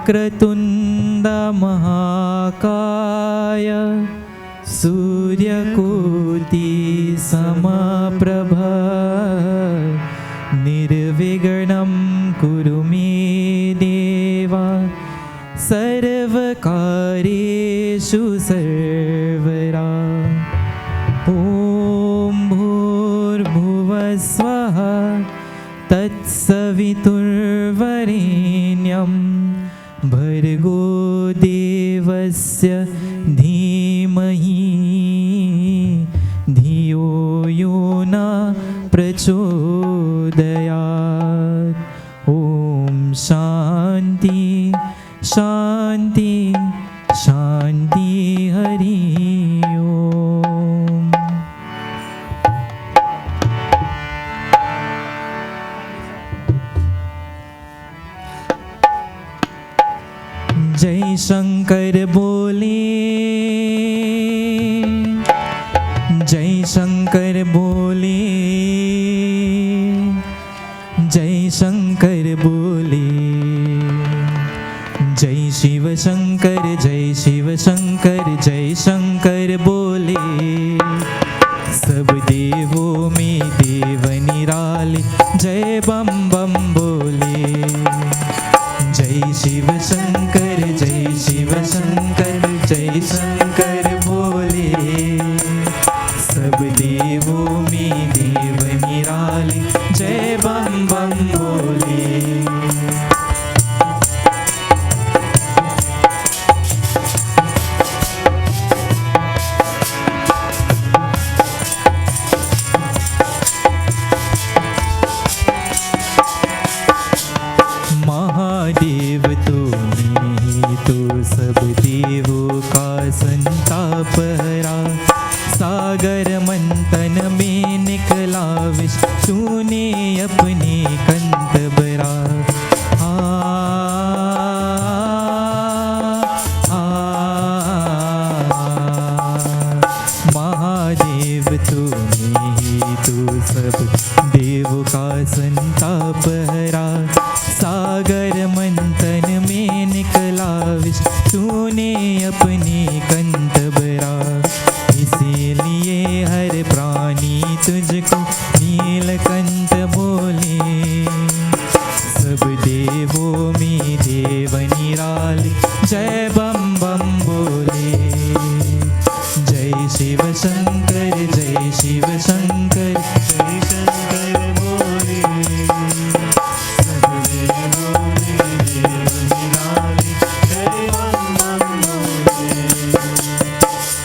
वक्रतुण्ड महाकाय सूर्यकोटि समप्रभ निर्विघ्नं कुरु मे देवा सर्वकार्येषु सर्वदा। ॐ भूर्भुवस्वः तत्सवितुर्वरेण्यं भर्गो देवस्य धीमहि धियो यो न प्रचोदयात्। ॐ शान्ति शान्ति शान्ति हरि ओम। जय शंकर बोले, जय शंकर बोले, जय शंकर बोले। जय शिव शंकर, जय शिव शंकर, जय शंकर बोले। सब देवों में देव निराले, जय बम बम बोले। जय शिव शंकर, जय शिव शंकर, जय शंकर बोले। सब देवों में देव निराले, जय बम बम बोले। महादेव तुम्हीं तो सब देवों का संताप हरा। सागर मंथन में निकला विष, तूने अपने कंठ भरा। महादेव तुम्हीं तो सब देवों का संताप हरा। सागर मंथन में निकला विष, तूने अपने कंठ भरा। इसीलिए हर प्राणी तुझको नीलकंठ बोले। सब देवों में देव निराले, जय बम बम बोले। जय शिव शंकर, जय शिव शंकर, जय शंकर बोले।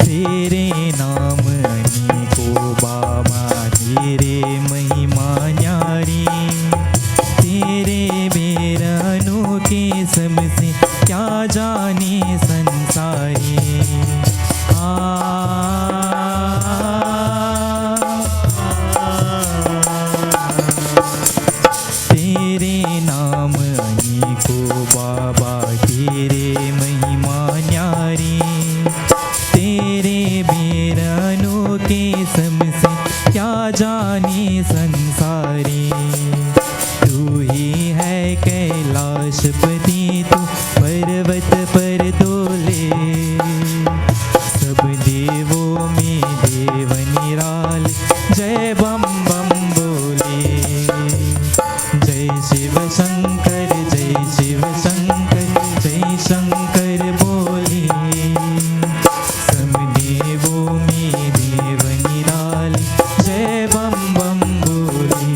तेरे नाम अनेकों बाबा, तेरे महिमा न्यारी। तेरे बेर अनोखे सबसे क्या जाने संसारी। तेरे नाम अनेकों बाबा, तेरे महिमा न्यारी। तेरे बेर अनोखे सबसे क्या जाने संसारी। तू ही है कैलाशपति, तू पर्वत पर डोले। सब देवों में देव निराले, जय बम बम बोले। जय शिव शंकर, जय शिव शंकर, जय शंकर बोले। सब देवों में देव निराले, जय बम बम बोले।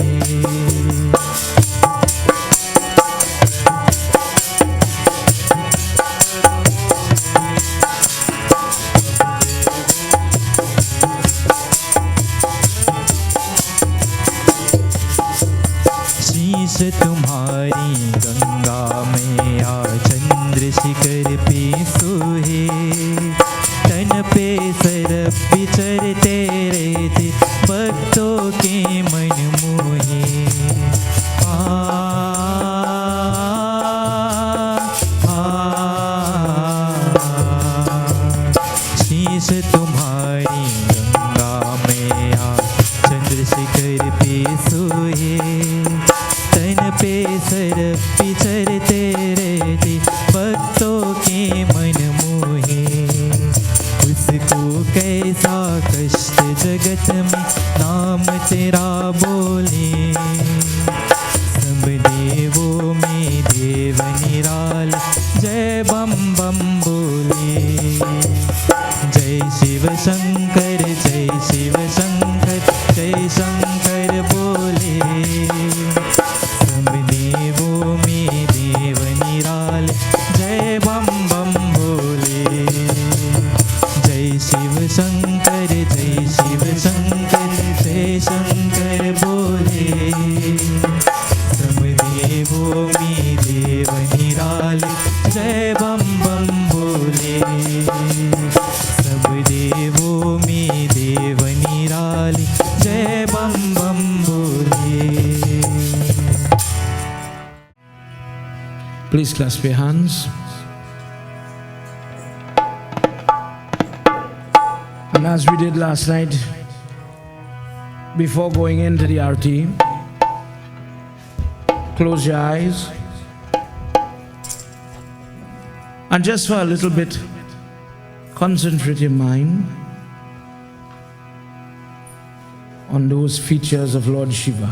शीश तुम्हारी गंगा मैया चंद्रशिखर पे सोहे। तन पे सरप विचरते रहते, भक्तों के मन मोहे। शीश तुम्हारी गंगा मैया चंद्रशिखर पे सोहे। तन पे सरप विचरते रहते, भक्त समस्त जगत में नाम तेरा बोले। सब देवों में देव निराल जय बम बम बोले। जय शिव शंकर जय शिव शंकर जय शंकर बोले। सब देवों में देव निराल जय बम बम बोले। जय शिव शंकर जय शिव शंकर जय शंकर बोले। सब देवों में देव निराल जय बम बम बोले। सब देवों में देव निराल जय बम बम बोले। Please clasp your hands. And as we did last night, before going into the RT, close your eyes and just for a little bit concentrate your mind on those features of Lord Shiva.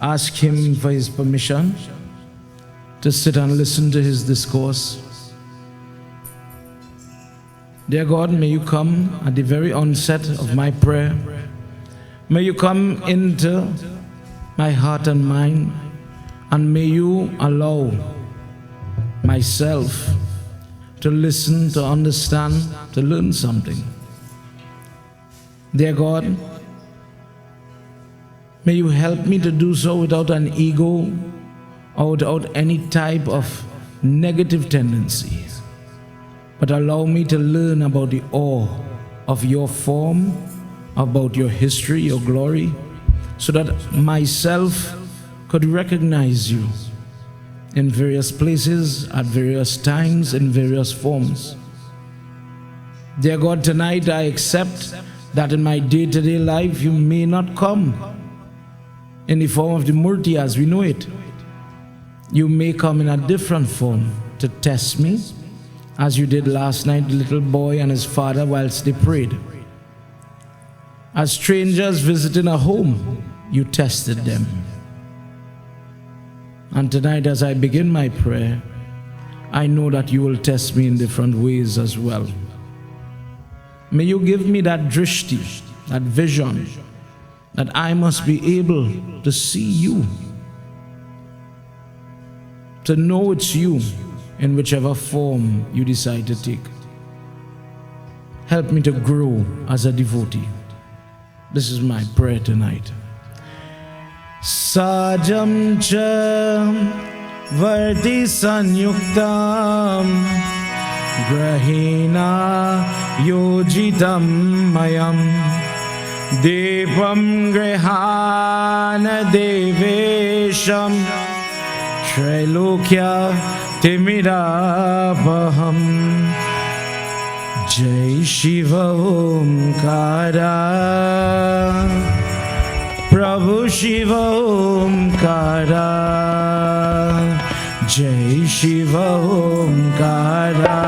Ask him for his permission to sit and listen to his discourse. Dear God, may you come at the very onset of my prayer. May you come into my heart and mind, and may you allow myself to listen, to understand, to learn something. Dear God, may you help me to do so without an ego or without any type of negative tendency, but allow me to learn about the awe of your form, about your history, your glory, so that myself could recognize you in various places, at various times, in various forms. Dear God, tonight I accept that in my day-to-day life you may not come in the form of the Murti as we know it. You may come in a different form to test me, as you did last night, the little boy and his father whilst they prayed. As strangers visiting a home, you tested them. And tonight as I begin my prayer, I know that you will test me in different ways as well. May you give me that drishti, that vision, that I must be able to see you, to know it's you in whichever form you decide to take. Help me to grow as a devotee. This is my prayer tonight. Sajam cha varti sanyuktam grahina yojitam mayam devam grihana devesham Trailokya Timirabham. Jai Shiva Omkara, Prabhu Shiva Omkara, Jai Shiva Omkara,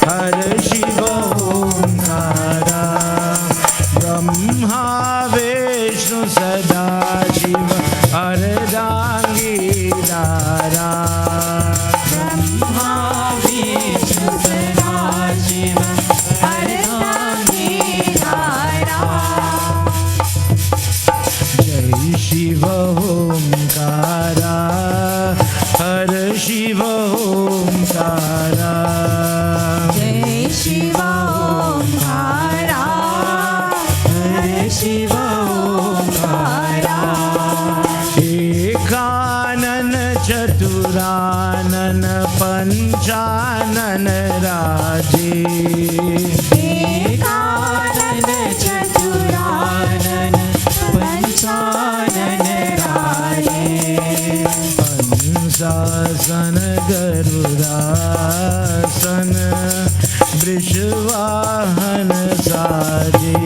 Hare Shiva Omkara, Brahma Vishnu Sada Shiva Ardhangi Dara, Brahma Vishnu Sada Shiva Ardhangi Dara. Jai Shiva Omkara, Hare Shiva Omkara, Jai Shiva Omkara, Hare Shiva Omkara. Ekanan Chaturanan Panchanan Raje, Ekanan Chaturanan Panchanan Raje, Pansasan Garudasan Vrishvahan Saje.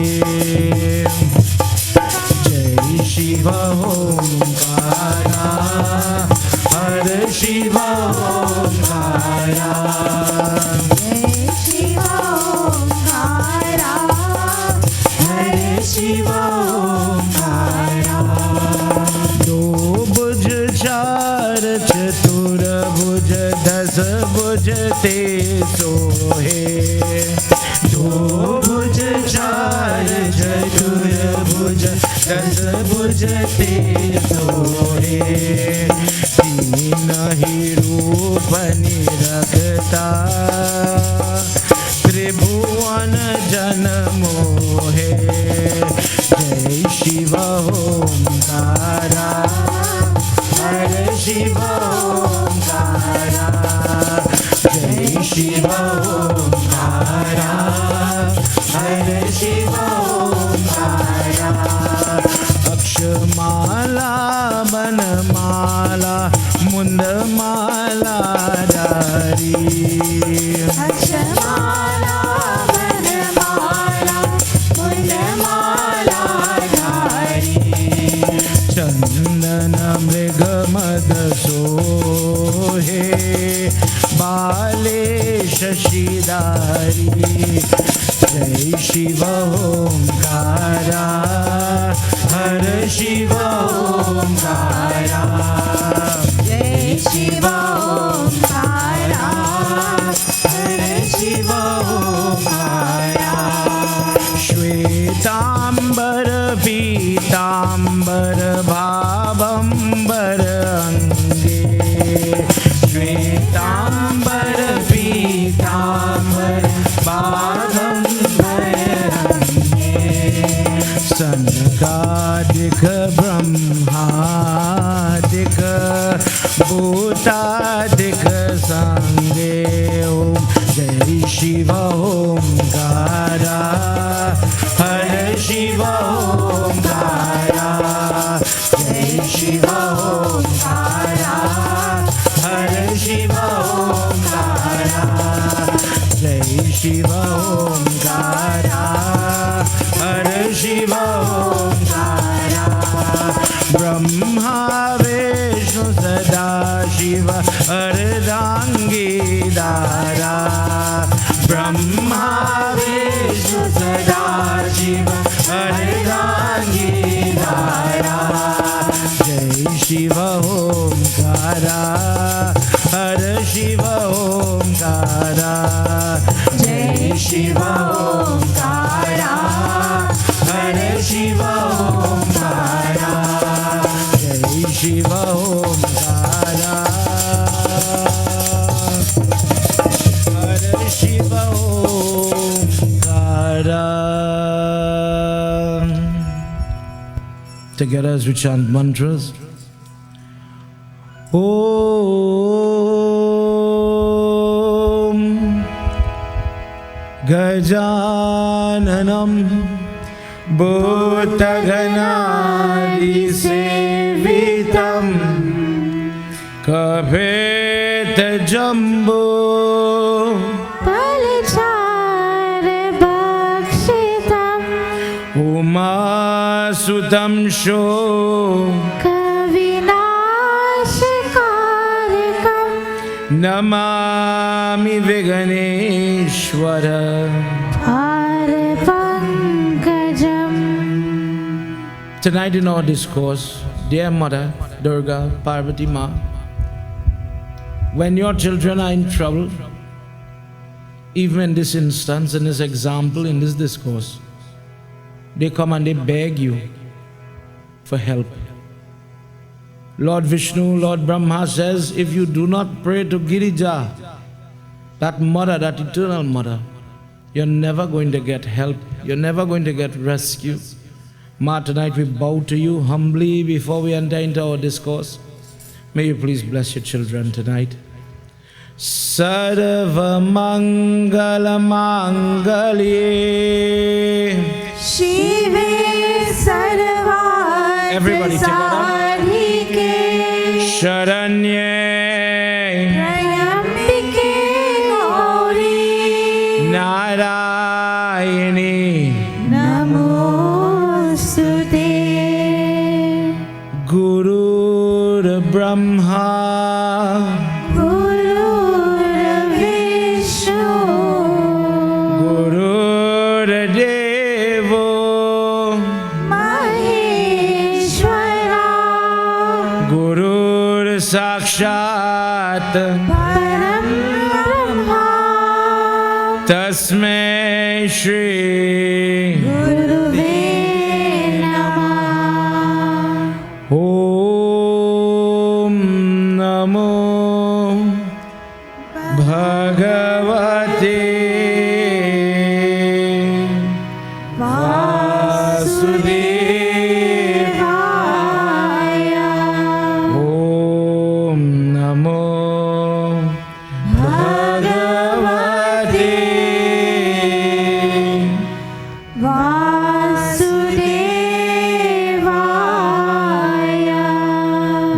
Jai Shiva Omkara, Hare Shiva Omkara, जय शिवा ओंकारा, हरे शिवा ओंकारा। दो भुज चार चतुर्भुज दस भुज ते सोहे। दो भुज चार चतुर्भुज दस भुज ते सोहे। तीन ही रूप निरखता त्रिभुवन जन मोहे। जय शिव ओंकारा, हरे शिव ओंकारा। जय शिव ओंकारा, हरे शिव ओंकारा। अक्षमाला बनमाला मुंदमाला धारी। अक्षमाला वनमाला मुंडमाला धारी। चंदन मृग मद सोहे बाले शशिधारी। जय शिव ओंकारा, हर शिव ओंकारा। जय शिव ओंकारा, हरे शिव ओंकारा। श्वेतांबर पीतांबर भावंबर अंगे। श्वेतांबर पीतांबर बाघंबर अंगे। सनकादिक ब्रह्मादिक भूतादिक संगे। ओम जय शिव ओंकारा, हर शिव ओंकारा। जय शिव ओंकारा, हर शिव ओंकारा। जय शिव ओंकारा, हर शिव ओंकारा। ब्रह्मा विष्णु सदा शिव अर्धांगी दारा। ब्रह्मा विष्णु सदा शिव अर्धांगी दारा। जय शिव ओंकारा, हर शिव ओंकारा। जय शिव ओंकारा, हरे शिव ओंकारा। जय शिव ओंकारा, हर Shiv Omkara. Together as we chant mantras. Om Gajananam Bhutaganaadisevitam Kapeta Jumbo Palchar Bhakshitam Umasutam Sho Kavinashkarikam Namami Viganeshwara. Pankajam. Tonight in our discourse, dear Mother, Durga, Parvati Ma, when your children are in trouble, even in this instance, in this example, in this discourse, they come and they beg you for help. Lord Vishnu, Lord Brahma says, if you do not pray to Girija, that mother, that eternal mother, you're never going to get help. You're never going to get rescue. Ma, tonight we bow to you humbly before we enter into our discourse. May you please bless your children tonight. Sarva Mangala Mangalye Shive Sarva Everybody together. Sharanye Trayambike Gauri Narayani Namostute. Guru Brahma Guru Vish साक्षात् परं ब्रह्मा तस्मै श्री गुरुवे नमः। ॐ नमो भगवते वासुदेवाय। ॐ नमो भगवते वासुदेवाय।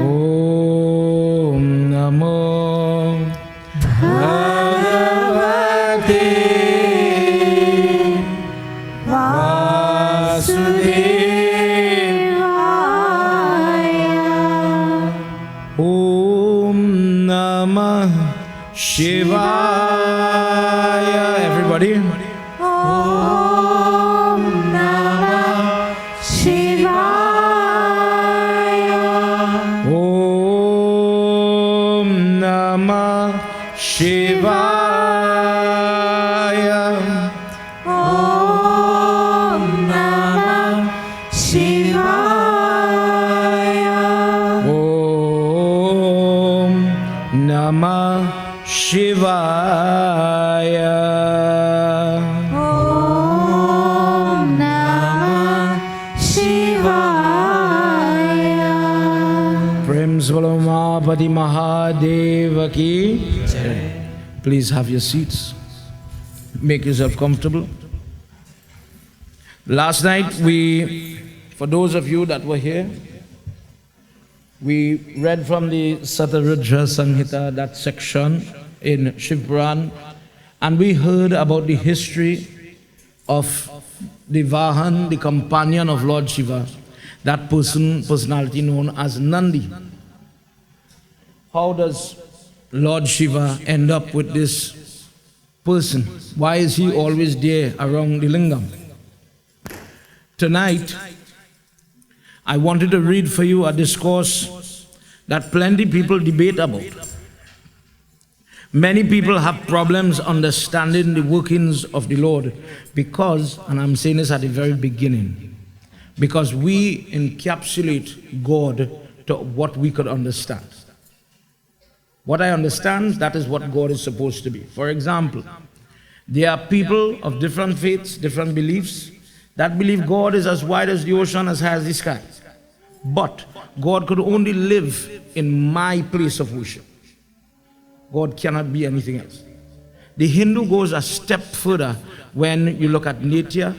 ॐ नमो भगवते वासुदेवाय। ॐ नमः शिवाय. Everybody. ॐ नमः शिवाय। ॐ नमः शिवाय. ॐ नमः शिवाय। ॐ नमः शिवाय. ॐ नमः शिवाय। प्रेम से बोलो उमापति महादेव की. Please have your seats. Make yourself comfortable. Last night for those of you that were here, we read from the Satarudra Samhita, that section in Shiv Puran, and we heard about the history of the Vahan, the companion of Lord Shiva, that personality known as Nandi. How does Lord Shiva end up with this person? Why is he always there around the Lingam? Tonight, I wanted to read for you a discourse that plenty people debate about. Many people have problems understanding the workings of the Lord because, and I'm saying this at the very beginning, because we encapsulate God to what we could understand. What I understand, that is what God is supposed to be. For example, there are people of different faiths, different beliefs, that believe God is as wide as the ocean, as high as the sky. But God could only live in my place of worship. God cannot be anything else. The Hindu goes a step further when you look at nature,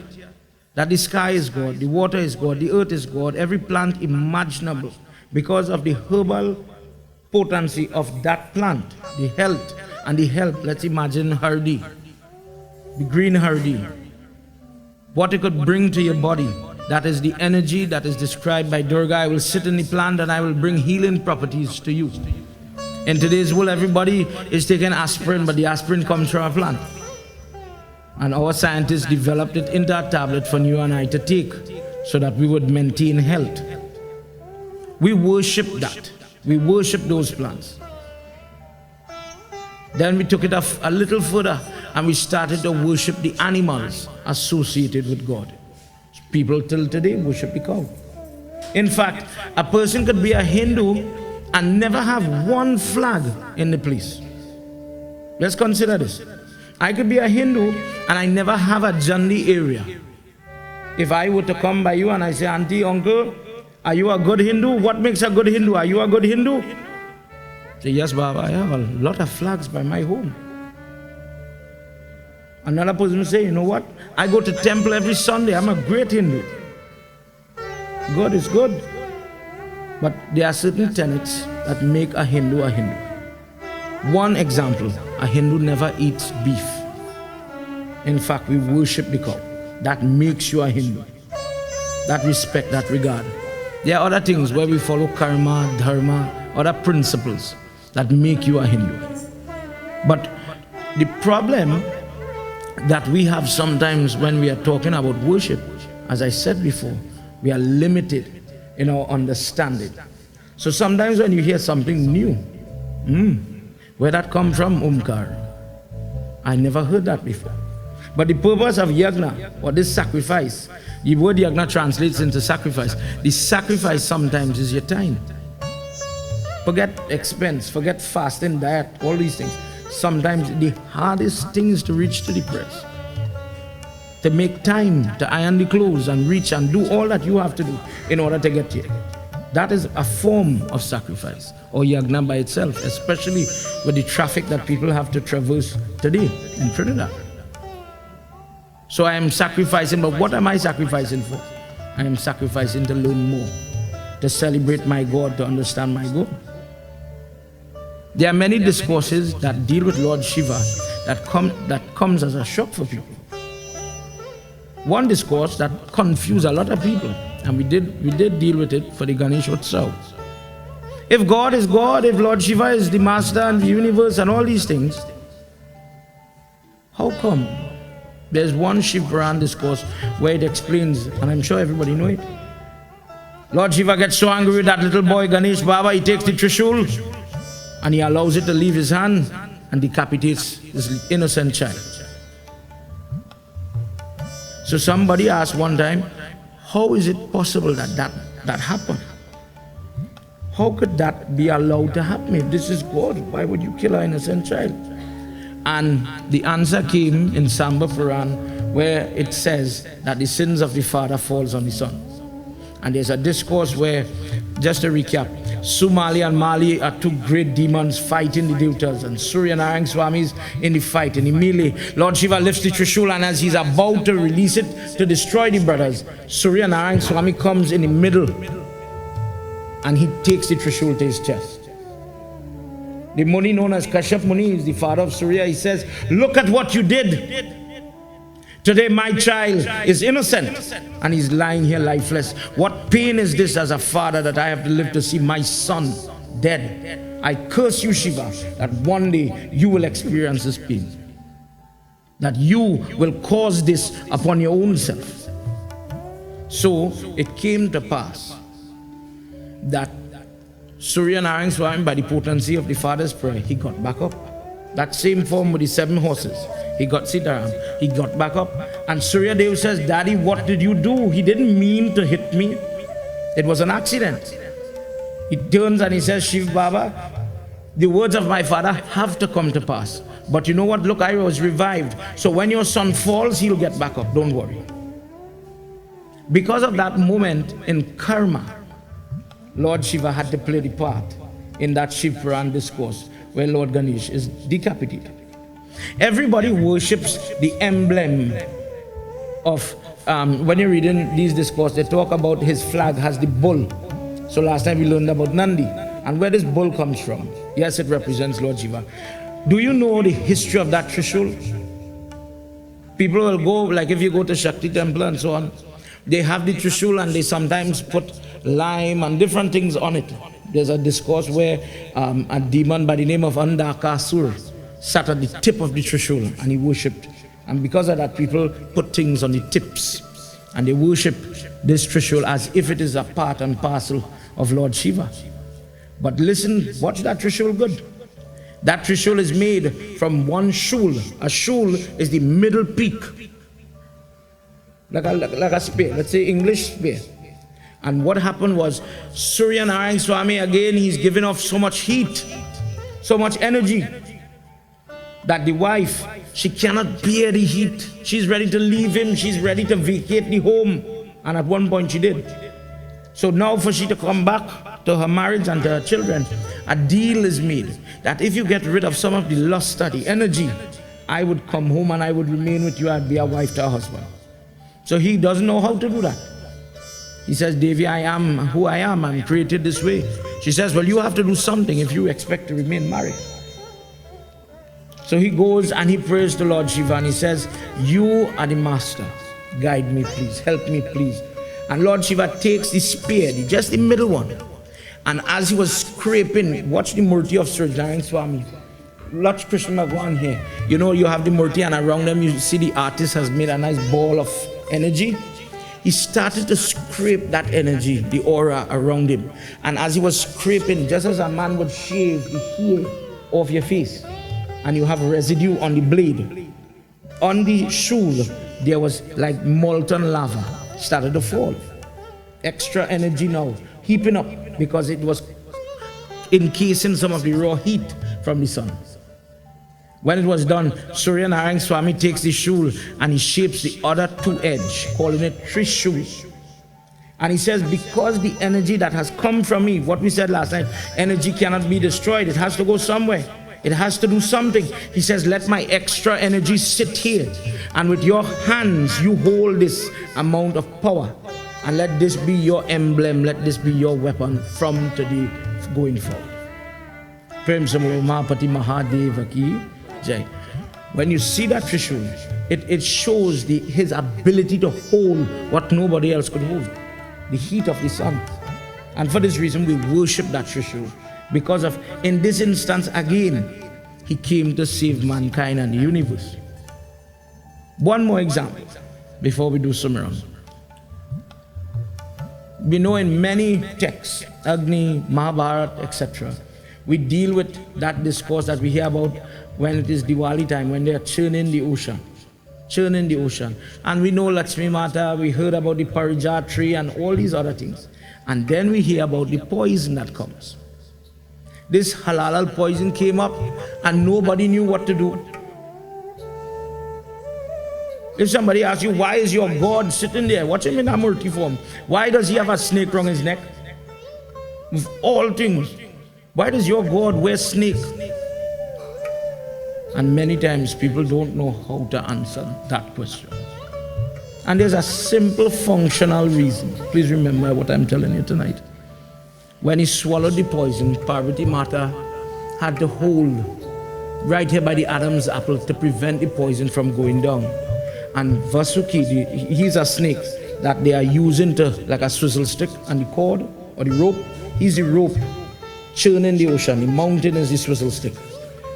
that the sky is God, the water is God, the earth is God, every plant imaginable, because of the herbal potency of that plant, the health and the help. Let's imagine hardi, the green hardi, what it could bring to your body. That is the energy that is described by Durga. I will sit in the plant and I will bring healing properties to you. In today's world, everybody is taking aspirin, but the aspirin comes from a plant. And our scientists developed it into a tablet for you and I to take so that we would maintain health. We worship that. We worship those plants. Then we took it off a little further and we started to worship the animals associated with God. People till today worship the cow. In fact, a person could be a Hindu and never have one flag in the place. Let's consider this. I could be a Hindu and I never have a Jandi area. If I were to come by you and I say, Auntie, Uncle, are you a good Hindu? What makes a good Hindu? Are you a good Hindu? Say, yes, Baba, I have a lot of flags by my home. Another person will say, you know what? I go to temple every Sunday. I'm a great Hindu. God is good. But there are certain tenets that make a Hindu a Hindu. One example, a Hindu never eats beef. In fact, we worship the cow. That makes you a Hindu. That respect, that regard. There are other things where we follow karma, dharma, other principles that make you a Hindu. But the problem that we have sometimes when we are talking about worship, as I said before, we are limited in our understanding. So sometimes when you hear something new, Where that come from, Omkar? I never heard that before. But the purpose of yagna, or this sacrifice, the word yagna translates into sacrifice. The sacrifice sometimes is your time. Forget expense, forget fasting, diet, all these things. Sometimes the hardest thing is to reach to the press. To make time, to iron the clothes and reach and do all that you have to do in order to get here. That is a form of sacrifice, or yagna by itself, especially with the traffic that people have to traverse today in Trinidad. So I am sacrificing, but what am I sacrificing for? I am sacrificing to learn more, to celebrate my God, to understand my God. There are many discourses that deal with Lord Shiva that comes as a shock for people. One discourse that confused a lot of people, and we did deal with it for the Ganesh Utsav. If God is God, if Lord Shiva is the master and the universe and all these things, how come there's one Shiv Puran discourse where it explains, and I'm sure everybody know it. Lord Shiva gets so angry with that little boy Ganesh Baba, he takes the Trishul and he allows it to leave his hand and decapitates this innocent child. So somebody asked one time, how is it possible that happened? How could that be allowed to happen? If this is God, why would you kill an innocent child? And the answer came in Shiv Puran, where it says that the sins of the father falls on the son. And there's a discourse where, just to recap, Sumali and Mali are two great demons fighting the Devatas, and Surya Narayana Swami is in the fight, in the melee. Lord Shiva lifts the Trishul, and as he's about to release it to destroy the brothers, Surya Narayana Swami comes in the middle and he takes the Trishul to his chest. The Muni known as Kashyap Muni is the father of Surya. He says, look at what you did. Today my child is innocent and he's lying here lifeless. What pain is this as a father that I have to live to see my son dead? I curse you, Shiva, that one day you will experience this pain. That you will cause this upon your own self. So it came to pass that Surya Narayana Swami, by the potency of the father's prayer, he got back up. That same form with the 7 horses. He got Sitaram. He got back up. And Surya Dev says, Daddy, what did you do? He didn't mean to hit me. It was an accident. He turns and he says, Shiv Baba, the words of my father have to come to pass. But you know what? Look, I was revived. So when your son falls, he'll get back up. Don't worry. Because of that moment in karma, Lord Shiva had to play the part in that Shiv Puran discourse where Lord Ganesh is decapitated. Everybody worships the emblem of, when you're reading these discourses, they talk about his flag has the bull. So last time we learned about Nandi. And where this bull comes from, yes, it represents Lord Shiva. Do you know the history of that Trishul? People will go, like if you go to Shakti temple and so on, they have the Trishul and they sometimes put lime and different things on it. There's a discourse where a demon by the name of Andakasur sat at the tip of the Trishul and he worshipped. And because of that, people put things on the tips and they worship this Trishul as if it is a part and parcel of Lord Shiva. But listen, watch that Trishul good. That Trishul is made from one shul. A shul is the middle peak. Like a spear, let's say English spear. And what happened was, Surya Narayana Swami, again, he's giving off so much heat, so much energy, that the wife, she cannot bear the heat. She's ready to leave him, she's ready to vacate the home. And at one point she did. So now for she to come back to her marriage and to her children, a deal is made that if you get rid of some of the luster, the energy, I would come home and I would remain with you, I'd be a wife to a husband. So he doesn't know how to do that. He says, Devi, I am who I am. I'm created this way. She says, well, you have to do something if you expect to remain married. So he goes and he prays to Lord Shiva and he says, you are the master. Guide me, please. Help me, please. And Lord Shiva takes the spear, just the middle one. And as he was scraping, watch the murti of Surya Narayana Swami. Watch Krishna Bhagwan here. You know, you have the murti and around them you see the artist has made a nice ball of energy. he started to scrape that energy, the aura around him. And as he was scraping, just as a man would shave the hair off your face, and you have residue on the blade, on the shoe, there was like molten lava started to fall. Extra energy now, heaping up, because it was encasing some of the raw heat from the sun. When it was done, Surya Narayana Swami takes the shul and he shapes the other two edge, calling it Trishul. And he says, because the energy that has come from me, what we said last night, energy cannot be destroyed, it has to go somewhere. It has to do something. He says, let my extra energy sit here. And with your hands, you hold this amount of power. And let this be your emblem. Let this be your weapon from today going forward. Prem Samalo Mahapati Mahadeva Ki Jai. When you see that Trishul, it shows his ability to hold what nobody else could hold. The heat of the sun. And for this reason, we worship that Trishul. Because of, in this instance again, he came to save mankind and the universe. One more example before we do Sumaran. We know in many texts, Agni, Mahabharata, etc., we deal with that discourse that we hear about when it is Diwali time, when they are churning the ocean. Churning the ocean. And we know Lakshmi Mata, we heard about the Parijat tree and all these other things. And then we hear about the poison that comes. This halal poison came up and nobody knew what to do. If somebody asks you, why is your God sitting there? Watch him in a murti form. Why does he have a snake around his neck? Of all things, why does your God wear snake? And many times people don't know how to answer that question. And there's a simple functional reason. Please remember what I'm telling you tonight. When he swallowed the poison, Parvati Mata had to hold right here by the Adam's apple to prevent the poison from going down. And Vasuki, he's a snake that they are using to, like a swizzle stick, and the cord or the rope, he's the rope churning the ocean. The mountain is the swizzle stick.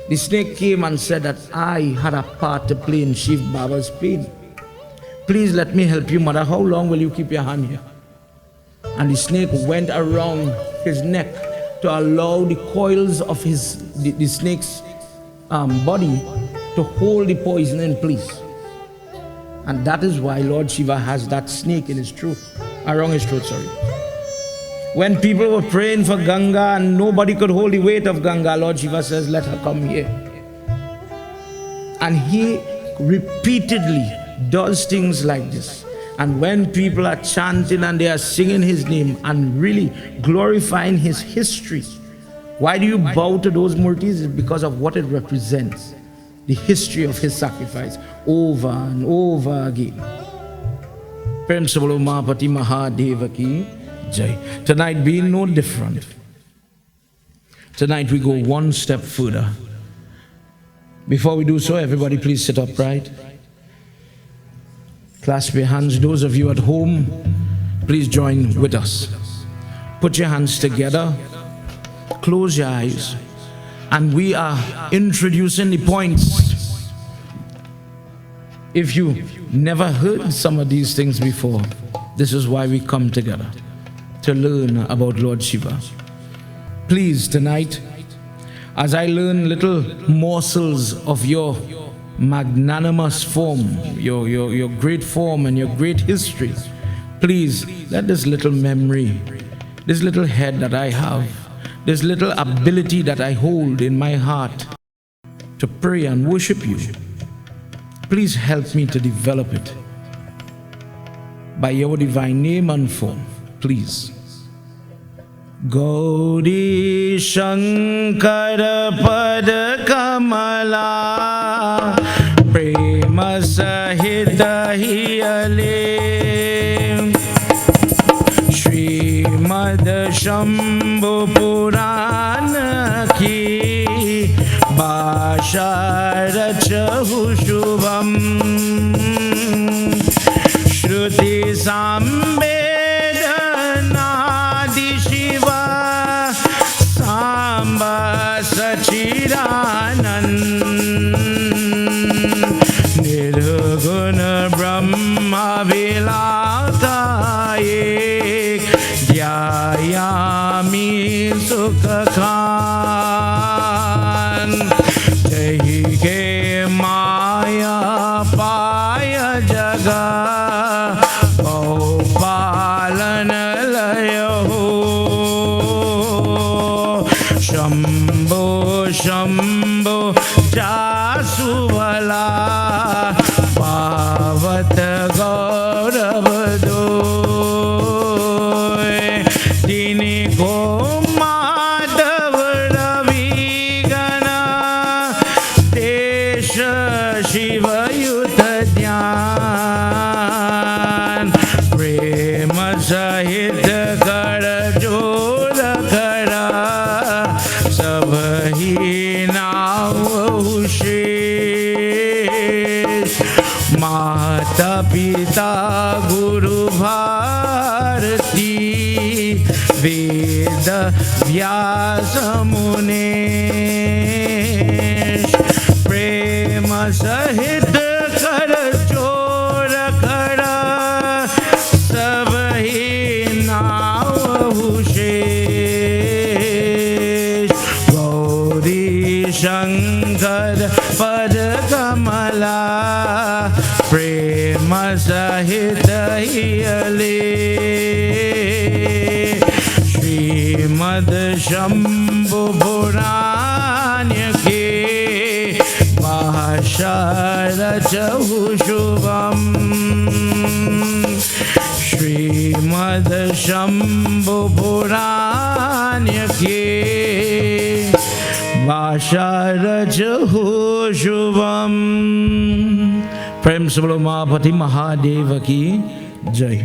The snake came and said that I had a part to play in Shiv Baba's pain. Please let me help you, mother. How long will you keep your hand here? And the snake went around his neck to allow the coils of the snake's body to hold the poison in place. And that is why Lord Shiva has that snake in his throat, around his throat, sorry. When people were praying for Ganga and nobody could hold the weight of Ganga, Lord Shiva says, let her come here. And he repeatedly does things like this. And when people are chanting and they are singing his name and really glorifying his history, why do you bow to those murtis? It's because of what it represents. The history of his sacrifice over and over again. Prem Samalo Mahapati Mahadeva Ki Jai. Tonight being no different. Tonight we go one step further. Before we do so, everybody please sit upright. Clasp your hands. Those of you at home, please join with us. Put your hands together. Close your eyes. And we are introducing the points. If you never heard some of these things before, this is why we come together, to learn about Lord Shiva. Please, tonight, as I learn little morsels of your magnanimous form, your great form and your great history, please let this little memory, this little head that I have, this little ability that I hold in my heart to pray and worship you, please help me to develop it by your divine name and form, please. Gauri Shankara Pada Kamala Prema Sahita Hiyale Srimad Shambhu Puran Ki Bhasha Rachahu Shubham Shruti Sambedanadi Shiva Samba Sachidanand Nirguna Brahma Vilata पावत गौरव दोय तिनको माधव रवि गण देश शिवयुत ज्ञान प्रेम सहित कर जोर करा सब ही नाव शेष माता पिता गुरु भारती वेद व्यास मुनीश प्रेम सहित कर जोर करा सब ही नाव शेष गौरी शंकर पद कमला प्रेम सहित हियले श्रीमद शंभु पुराण के भाषा रचहु शुभम श्रीमद शंभु पुराण के भाषा रचहु शुभम। प्रेम से बोलो महापति महादेव की जय।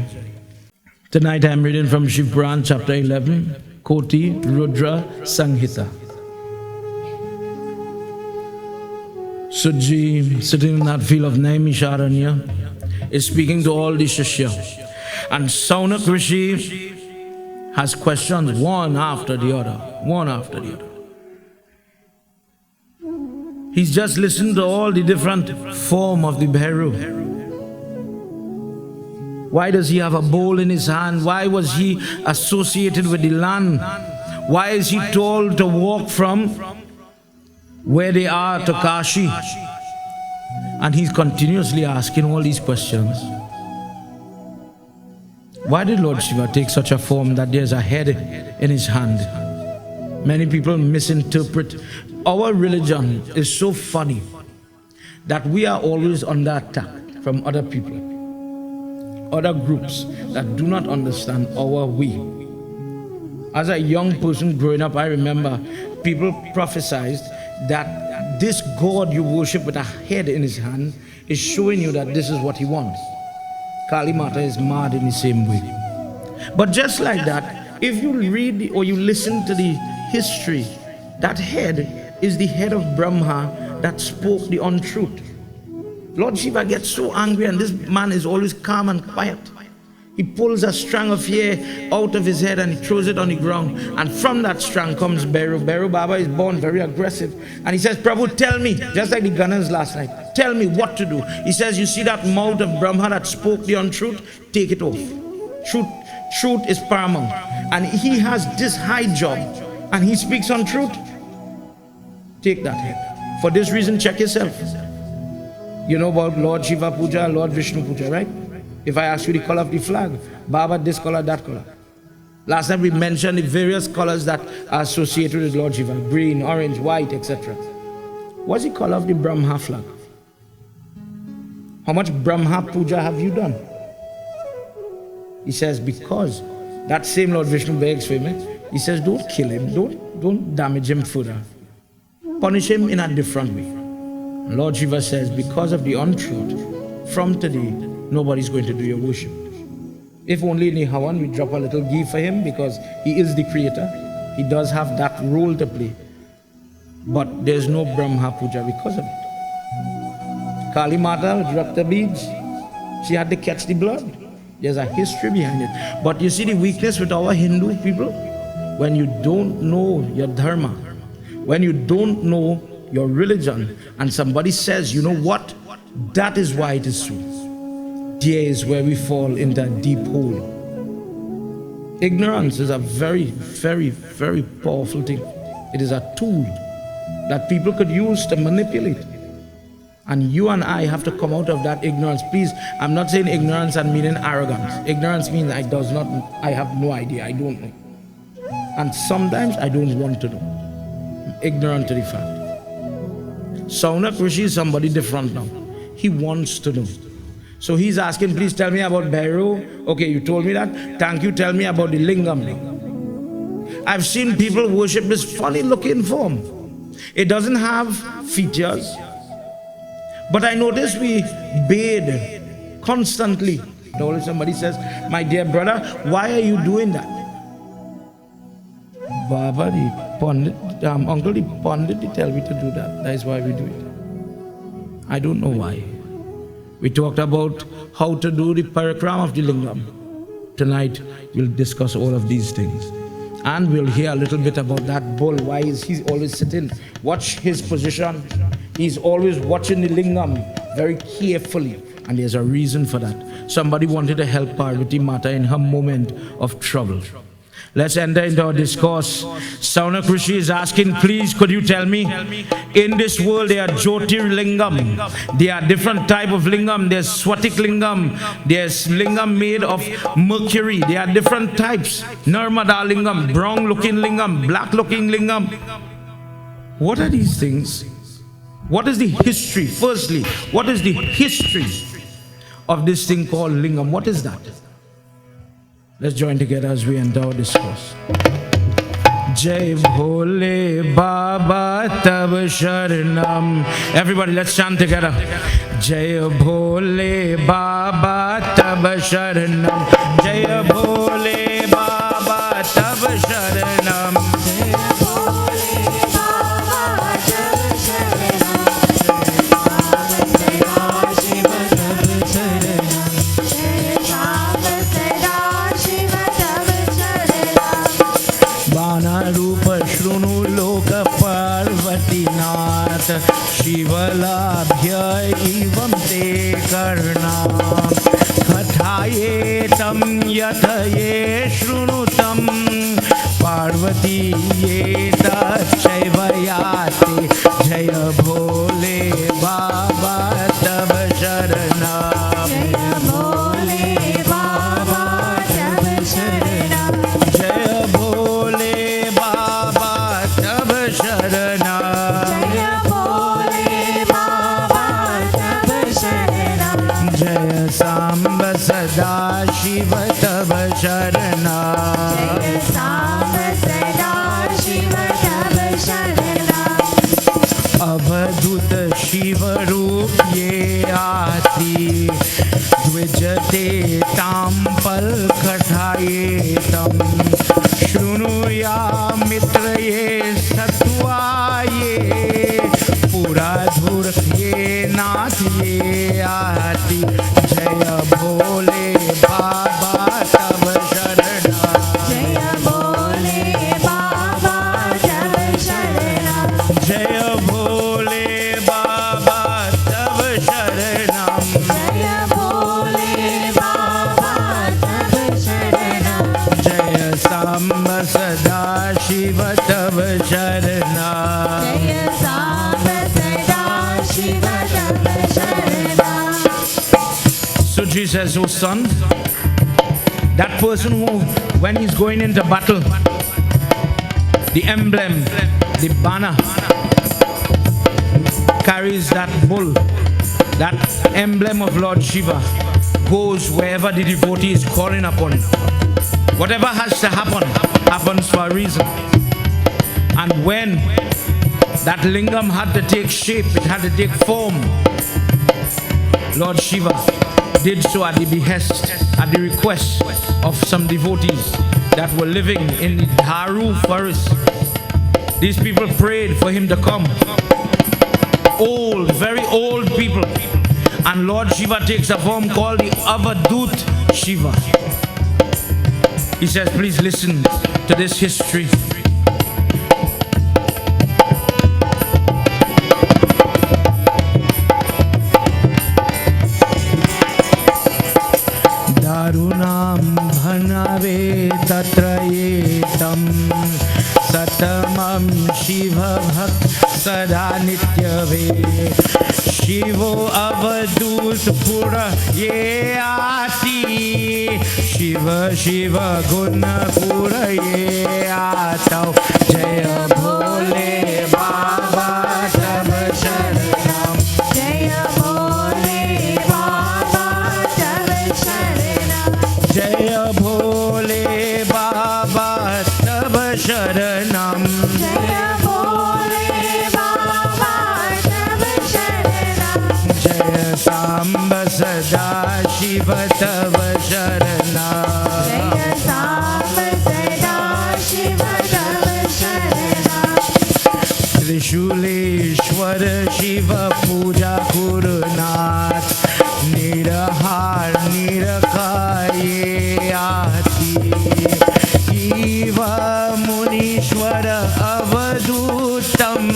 Tonight I am reading from Shiv Puran chapter 11, Koti Rudra Sanghita. Sudji, sitting in that field of Naimisharanya, is speaking to all the Shishya. And Saunak Rishi has questions one after the other, one after the other. He's just listened to all the different form of the Bhairu. Why does he have a bowl in his hand? Why was he associated with the land? Why is he told to walk from where they are to Kashi? And he's continuously asking all these questions. Why did Lord Shiva take such a form that there's a head in his hand? Many people misinterpret. Our religion is so funny that we are always under attack from other people, other groups that do not understand our way. As a young person growing up, I remember people prophesied that this God you worship with a head in his hand is showing you that this is what he wants. Kali Mata is mad in the same way. But just like that, if you read or you listen to the history, that head is the head of Brahma that spoke the untruth. Lord Shiva gets so angry and this man is always calm and quiet. He pulls a strand of hair out of his head and he throws it on the ground. And from that strand comes Bhairu. Bhairu Baba is born very aggressive. And he says, Prabhu, tell me, just like the Guyanans last night, tell me what to do. He says, you see that mouth of Brahma that spoke the untruth? Take it off. Truth is paramount. And he has this high job and he speaks untruth. Take that head. For this reason, check yourself. You know about Lord Shiva Puja, Lord Vishnu Puja, right? If I ask you the color of the flag, Baba, this color, that color. Last time we mentioned the various colors that are associated with Lord Shiva, green, orange, white, etc. What's the color of the Brahma flag? How much Brahma Puja have you done? He says, because that same Lord Vishnu begs for him. He says, don't kill him, don't damage him further. Punish him in a different way. Lord Shiva says, because of the untruth, from today, nobody's going to do your worship. If only in the Havan we drop a little ghee for him because he is the creator. He does have that role to play. But there's no Brahma Puja because of it. Kali Mata dropped the beads. She had to catch the blood. There's a history behind it. But you see the weakness with our Hindu people? When you don't know your dharma, when you don't know your religion, and somebody says, you know what? That is why it is so. There is where we fall into a deep hole. Ignorance is a very, very, very powerful thing. It is a tool that people could use to manipulate. And you and I have to come out of that ignorance. Please, I'm not saying ignorance and meaning arrogance. Ignorance means I have no idea, I don't know. And sometimes I don't want to know. I'm ignorant to the fact. Saunak Rishi is somebody different now. He wants to know. So he's asking, please tell me about Bhairav. Okay, you told me that. Thank you. Tell me about the Lingam now. I've seen people worship this funny looking form. It doesn't have features. But I notice we bathe constantly. Always somebody says, my dear brother, why are you doing that? Baba, the Pandit, Uncle the Pandit, they tell me to do that. That is why we do it. I don't know why. We talked about how to do the parikrama of the Lingam. Tonight, we'll discuss all of these things. And we'll hear a little bit about that bull. Why is he always sitting? Watch his position. He's always watching the Lingam very carefully. And there's a reason for that. Somebody wanted to help Parvati Mata in her moment of trouble. Let's enter into our discourse. Sauna Krishi is asking, please could you tell me, in this world there are Jyotir Lingam. There are different type of Lingam. There's Swatik Lingam. There's Lingam made of mercury. There are different types. Narmada Lingam, brown looking Lingam, black looking Lingam. What are these things? What is the history? Firstly, what is the history of this thing called Lingam? What is that? Let's join together as we enter our discourse. Jai Bhole Baba Tab Sharanam. Everybody, let's chant together. Jai Bhole Baba Tab Sharanam. Jai Bhole Baba Tab Sharanam. शिवलाभ्य इवं ते कर्णां कथाये तं यथ ये शृणुतं पार्वती ये तच्चैव याति जय भोले बाबा तव शरणं जय भोले बाबा तव शरणं जय भोले बाबा तव शरणं सांब सदा शिव तव शरणा जय सांब सदा शिव तव शरणा अवधूत शिव रूप ये आती द्विजते तां पलकठाये तं शृणुया मित्र ये सत्वाये पुराधुर ये नाथ ये आती जय भोले बाबा तव शरणा जय भोले बाबा तव शरणा जय भोले बाबा तव शरणा जय भोले बाबा तव शरणा जय सांब सदा शिव तव शरणा जय सांब सदा शिव तव शरणा. So Jesus says, oh son, that person who, when he's going into battle, the emblem, the banner, carries that bull, that emblem of Lord Shiva, goes wherever the devotee is calling upon. Whatever has to happen, happens for a reason. And when that lingam had to take shape, it had to take form, Lord Shiva did so at the behest, at the request of some devotees that were living in the Dharu forest. These people prayed for him to come. Old, very old people. And Lord Shiva takes a form called the Avadut Shiva. He says, please listen to this history. Darunam bhanave tatra yetam satamam shiva bhakt sada nityave Shivo avadut pura ye aati Shiva Shiva guna pura ye aatau Jaya Bhole Baba Tab Sharanam Jaya Bhole Samba Sada Shiva Tava Sharana. Jaya Samba Sada Shiva Tava Sharana. Trishuleshwara Shiva Puja Kurunath. Nirahar Nirakaye Ati. Shiva Munishwara Avadutam.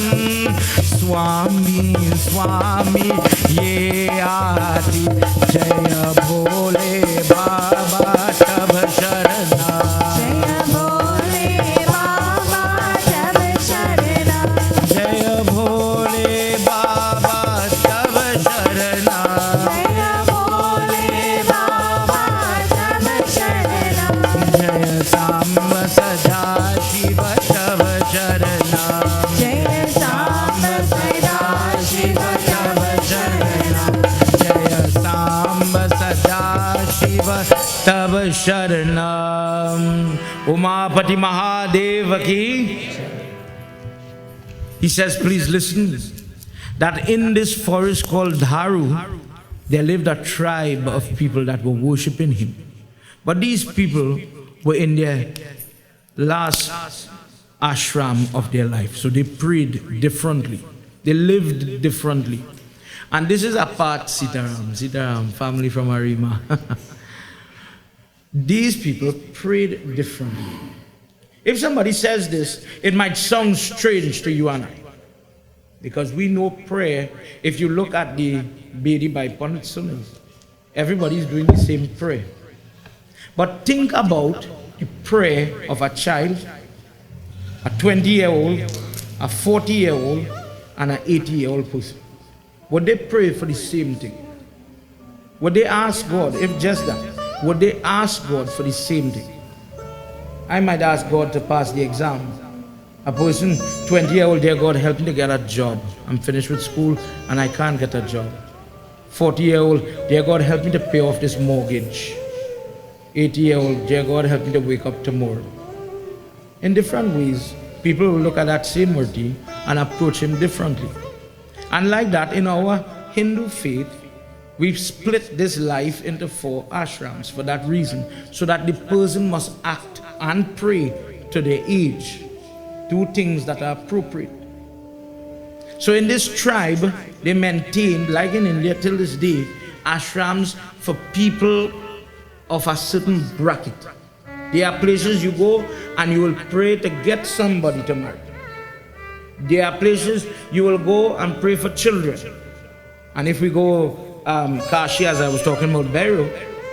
Swami Swami Ye Ati. Jaya Bole Baba Tava Sharana. Jaya Bole Baba Tava Sharana. Jaya Bole Baba Tava Sharana. Jaya Bole Baba Tava Sharana. Jaya Samba Sada Shiva Tava Sharana. Jaya Samba Sada Shiva Tava Sharana. Jaya Samba Sada Shiva Tava Sharanam. Umapati Mahadeva ki. He says, please listen, that in this forest called Dharu, there lived a tribe of people that were worshipping him. But these people were in their last ashram of their life. So they prayed differently. They lived differently. And this is a part, Sitaram, family from Arima. These people prayed differently. If somebody says this, it might sound strange to you and I. Because we know prayer, if you look at the Bedi by Pandit Sunnahs, everybody is doing the same prayer. But think about the prayer of a child, a 20-year-old, a 40-year-old, and an 80-year-old person. Would they pray for the same thing? Would they ask God, if just that, would they ask God for the same thing? I might ask God to pass the exam. A person, 20-year-old, dear God, help me to get a job. I'm finished with school and I can't get a job. 40-year-old, dear God, help me to pay off this mortgage. 80-year-old, dear God, help me to wake up tomorrow. In different ways, people will look at that same Murti and approach him differently. And like that, in our Hindu faith, we've split this life into 4 ashrams for that reason, so that the person must act and pray to their age, do things that are appropriate. So in this tribe, they maintained, like in India till this day, ashrams for people of a certain bracket. There are places you go and you will pray to get somebody to marry. There are places you will go and pray for children. And if we go Kashi, as I was talking about burial,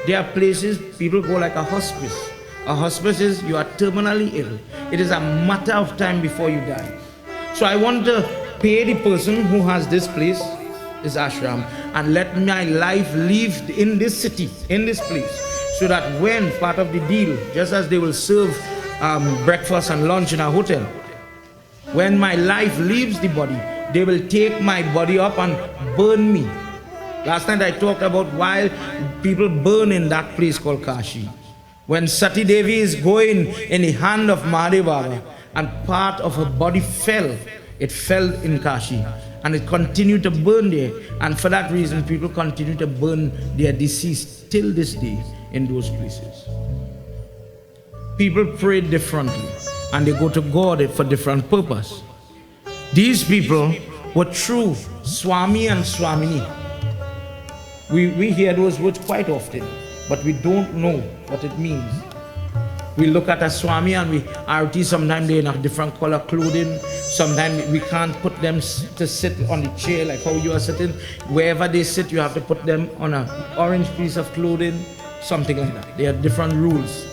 there are places people go like a hospice. A hospice is you are terminally ill. It is a matter of time before you die. So I want to pay the person who has this place, this ashram, and let my life live in this city, in this place, so that when part of the deal, just as they will serve breakfast and lunch in a hotel, when my life leaves the body, they will take my body up and burn me. Last night I talked about why people burn in that place called Kashi. When Sati Devi is going in the hand of Mahadev Baba and part of her body fell, it fell in Kashi and it continued to burn there. And for that reason, people continue to burn their deceased till this day in those places. People pray differently and they go to God for different purpose. These people were true Swami and Swamini. We hear those words quite often, but we don't know what it means. We look at a Swami and we arati, sometimes they're in a different color clothing, sometimes we can't put them to sit on the chair like how you are sitting. Wherever they sit, you have to put them on an orange piece of clothing, something like that. There are different rules.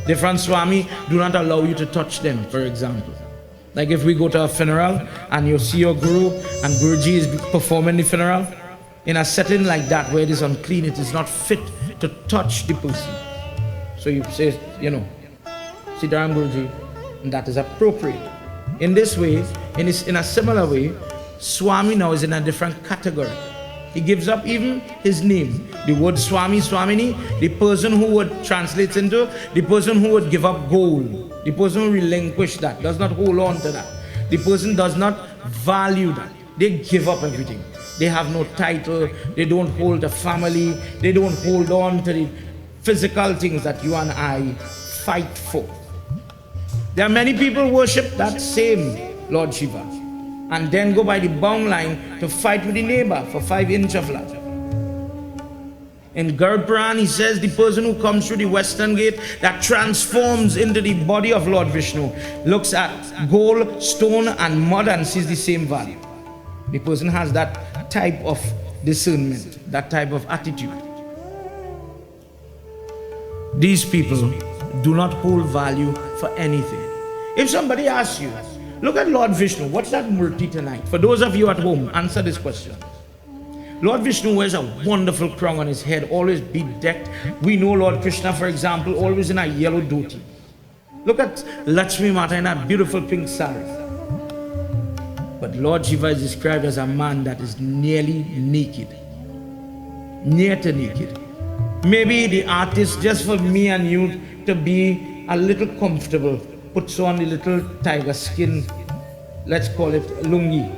Different Swami do not allow you to touch them, for example. Like if we go to a funeral and you see your Guru and Guruji is performing the funeral, in a setting like that where it is unclean, it is not fit to touch the person. So you say, Siddharam Guruji, and that is appropriate. In this way, in a similar way, Swami now is in a different category. He gives up even his name. The word Swami, Swamini, the person who would translate into, the person who would give up gold, the person who relinquish that, does not hold on to that. The person does not value that. They give up everything. They have no title. They don't hold a family. They don't hold on to the physical things that you and I fight for. There are many people worship that same Lord Shiva and then go by the bound line to fight with the neighbor for 5 inches of land. In Shiv Puran, he says the person who comes through the western gate that transforms into the body of Lord Vishnu looks at gold, stone and mud and sees the same value. The person has that type of discernment, that type of attitude. These people do not hold value for anything. If somebody asks you, look at Lord Vishnu, what's that murti tonight? For those of you at home, answer this question. Lord Vishnu wears a wonderful crown on his head, always bedecked. We know Lord Krishna, for example, always in a yellow dhoti. Look at Lakshmi Mata in a beautiful pink sari. But Lord Shiva is described as a man that is nearly naked. Near to naked. Maybe the artist, just for me and you to be a little comfortable, puts on the little tiger skin, let's call it lungi,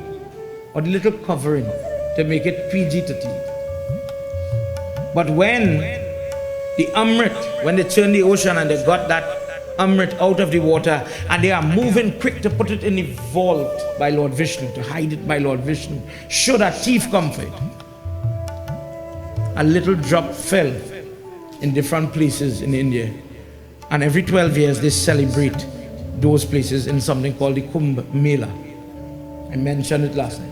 or the little covering to make it PG-13. But when the Amrit, when they turn the ocean and they got that Amrit out of the water and they are moving quick to put it in the vault by Lord Vishnu, to hide it by Lord Vishnu, should a thief come for it, a little drop fell in different places in India, and every 12 years they celebrate those places in something called the Kumbh Mela. I mentioned it last night.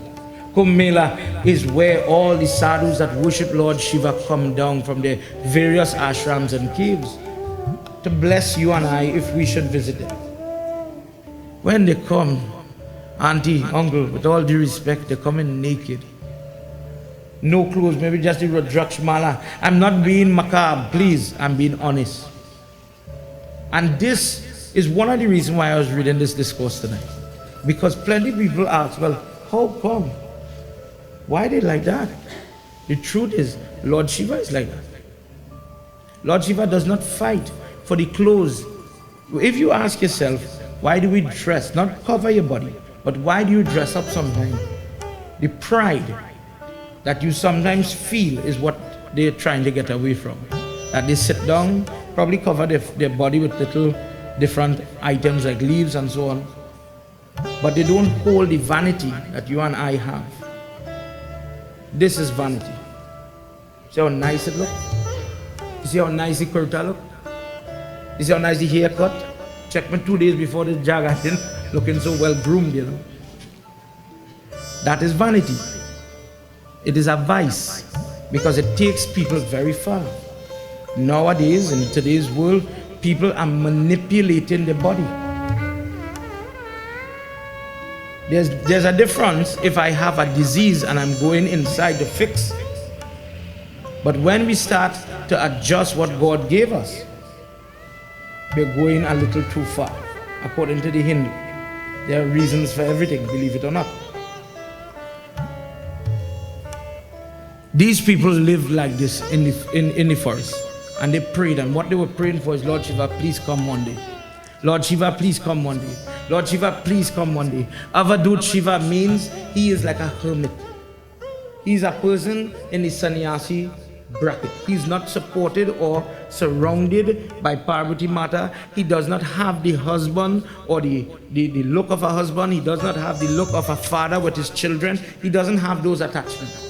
Kumbh Mela is where all the sadhus that worship Lord Shiva come down from their various ashrams and caves to bless you and I if we should visit them. When they come, auntie, uncle, with all due respect, they come in naked. No clothes, maybe just the Rudrakshmala. I'm not being macabre, please, I'm being honest. And this is one of the reasons why I was reading this discourse tonight. Because plenty of people ask, well, how come? Why are they like that? The truth is, Lord Shiva is like that. Lord Shiva does not fight for the clothes. If you ask yourself, why do we dress? Not cover your body, but why do you dress up sometimes? The pride that you sometimes feel is what they're trying to get away from. That they sit down, probably cover their body with little different items like leaves and so on, but they don't hold the vanity that you and I have. This is vanity. See how nice it looks? You see how nice the kurta look? You see how nice the haircut? Check me 2 days before this jag, I didn't looking so well groomed, you know. That is vanity. It is a vice because it takes people very far. Nowadays, in today's world, people are manipulating their body. There's a difference if I have a disease and I'm going inside to fix. But when we start to adjust what God gave us, we're going a little too far. According to the Hindu, there are reasons for everything, believe it or not. These people lived like this in the forest, and they prayed, and what they were praying for is, Lord Shiva, please come one day. Lord Shiva, please come one day. Lord Shiva, please come one day. Avadut Shiva means he is like a hermit. He's a person in the sannyasi bracket. He's not supported or surrounded by Parvati Mata. He does not have the husband or the look of a husband. He does not have the look of a father with his children. He doesn't have those attachments.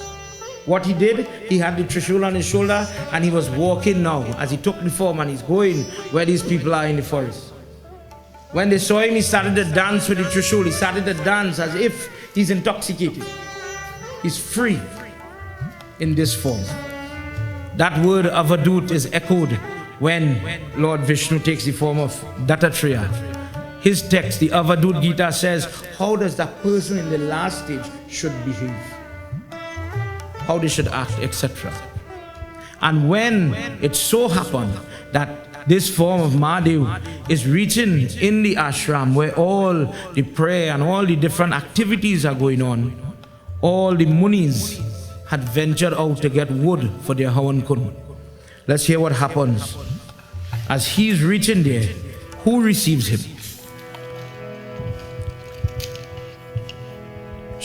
What he did, he had the Trishul on his shoulder and he was walking now as he took the form and he's going where these people are in the forest. When they saw him, he started to dance with the Trishul. He started to dance as if he's intoxicated. He's free in this form. That word Avadut is echoed when Lord Vishnu takes the form of Dattatreya. His text, the Avadut Gita, says, how does that person in the last stage should behave? How they should act, etc. And when it so happened that this form of Mahadev is reaching in the ashram where all the prayer and all the different activities are going on, all the munis had ventured out to get wood for their Havan Kund. Let's hear what happens. As he's reaching there, who receives him?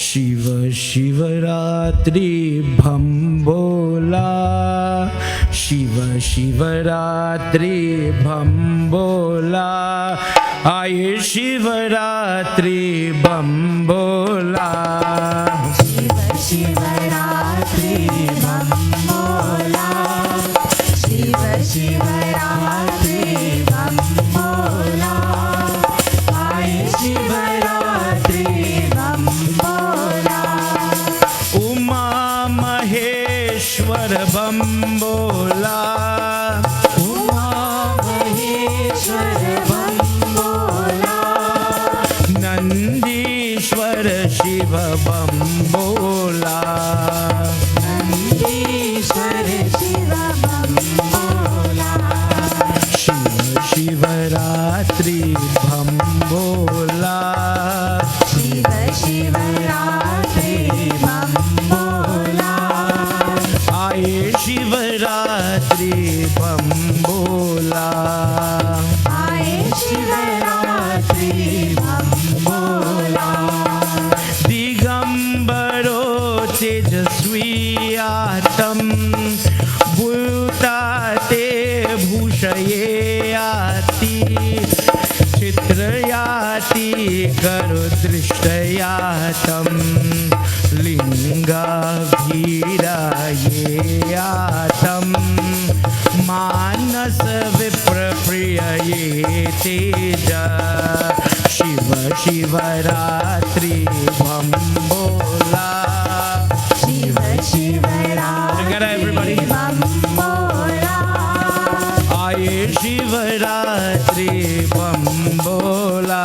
Shiva Shivaratri Bhambola, Shiva Shivaratri Bhambola, Aye Shivaratri Bhambola. Shiva Shivaratri Bambola, Shiva Shivaratri Bambola, Aye Shivaratri Bambola. Uma Maheshwar Bhambola, Uma Maheshwar Bambola, Nandishwar Shiva Bhambola, Nandishwar Shiva Bambola, Shiva Shivaratri Bhambola, Shiva Shivaratri Bambola, Aye Shivaratri Bhambola. Aye Shivaratri Bambola. Digambaro Tejasviyatam Bhutate Bhushayati Chitrayati Karudrishtayatam Linga Bhirayatam Manas Viprapriyaye Teja Shiva Shivaratri Bhambola. Shiva Shivaratri Together, everybody. Bambola, Aye Shivaratri Bhambola.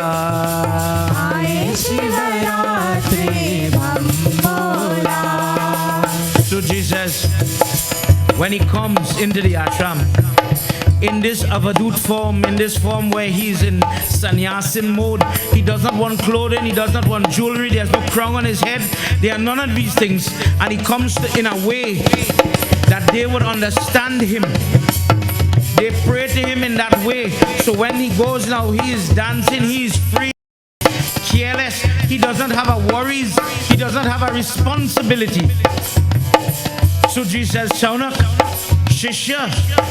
Aye Shivaratri Bambola. So Jesus, when he comes into the ashram, in this avadut form, in this form where he's in sannyasin mode, he does not want clothing, he does not want jewelry, there's no crown on his head, there are none of these things, and he comes in a way that they would understand him. They pray to him in that way. So when he goes now, he is dancing, he is free, careless, he doesn't have a worries, he doesn't have a responsibility. So Jesus says, Shaunak, Shishya,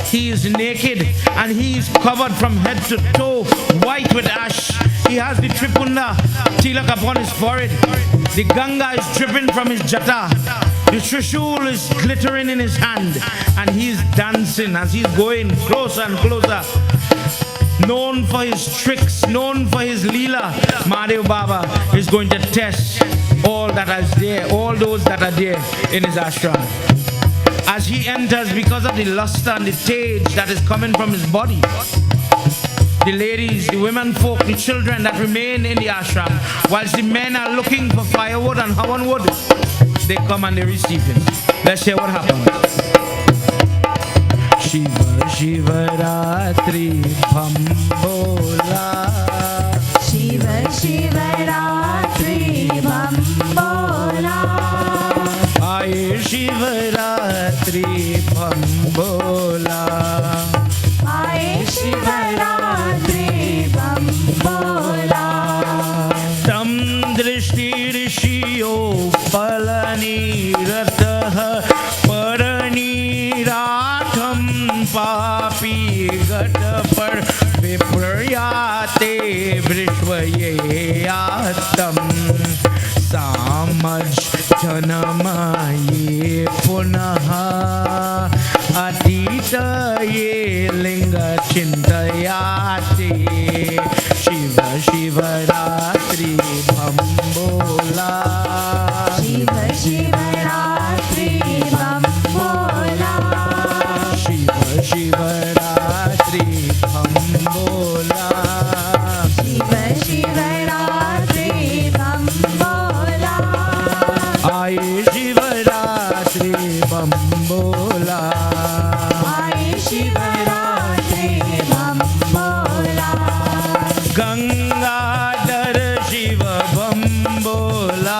he is naked and he is covered from head to toe, white with ash. He has the Tripunda tilak upon his forehead. The Ganga is dripping from his jata. The Trishul is glittering in his hand. And he is dancing as he's going closer and closer. Known for his tricks, known for his leela, Mahadev Baba is going to test all that is there, all those that are there in his ashram. As he enters, because of the luster and the tage that is coming from his body, the ladies, the women folk, the children that remain in the ashram, whilst the men are looking for firewood and hawan wood, they come and they receive him. Let's hear what happens. Shiva Shivaratri Bhambola, Shiva Shivaratri Bambola, Aye Shivaratri Bhambola, Aye Shivaratri Bambola. Tam Drishti Rishiyo Palanirataha Paraniratham Papi Gatapar Viprayate Vrishvayeyatam Samaj Janamaye Punaha Atita Ye Linga Chintayate Shiva Shivaratri Bhambola, Shiva Shivaratri Bambola, Shiva Shivaratri Bhambola, Shiva Shivaratri Bambola, Aye Shivaratri Bhambola, Aye Shivaratri Bambola, Gangadhar Shiva Bhambola,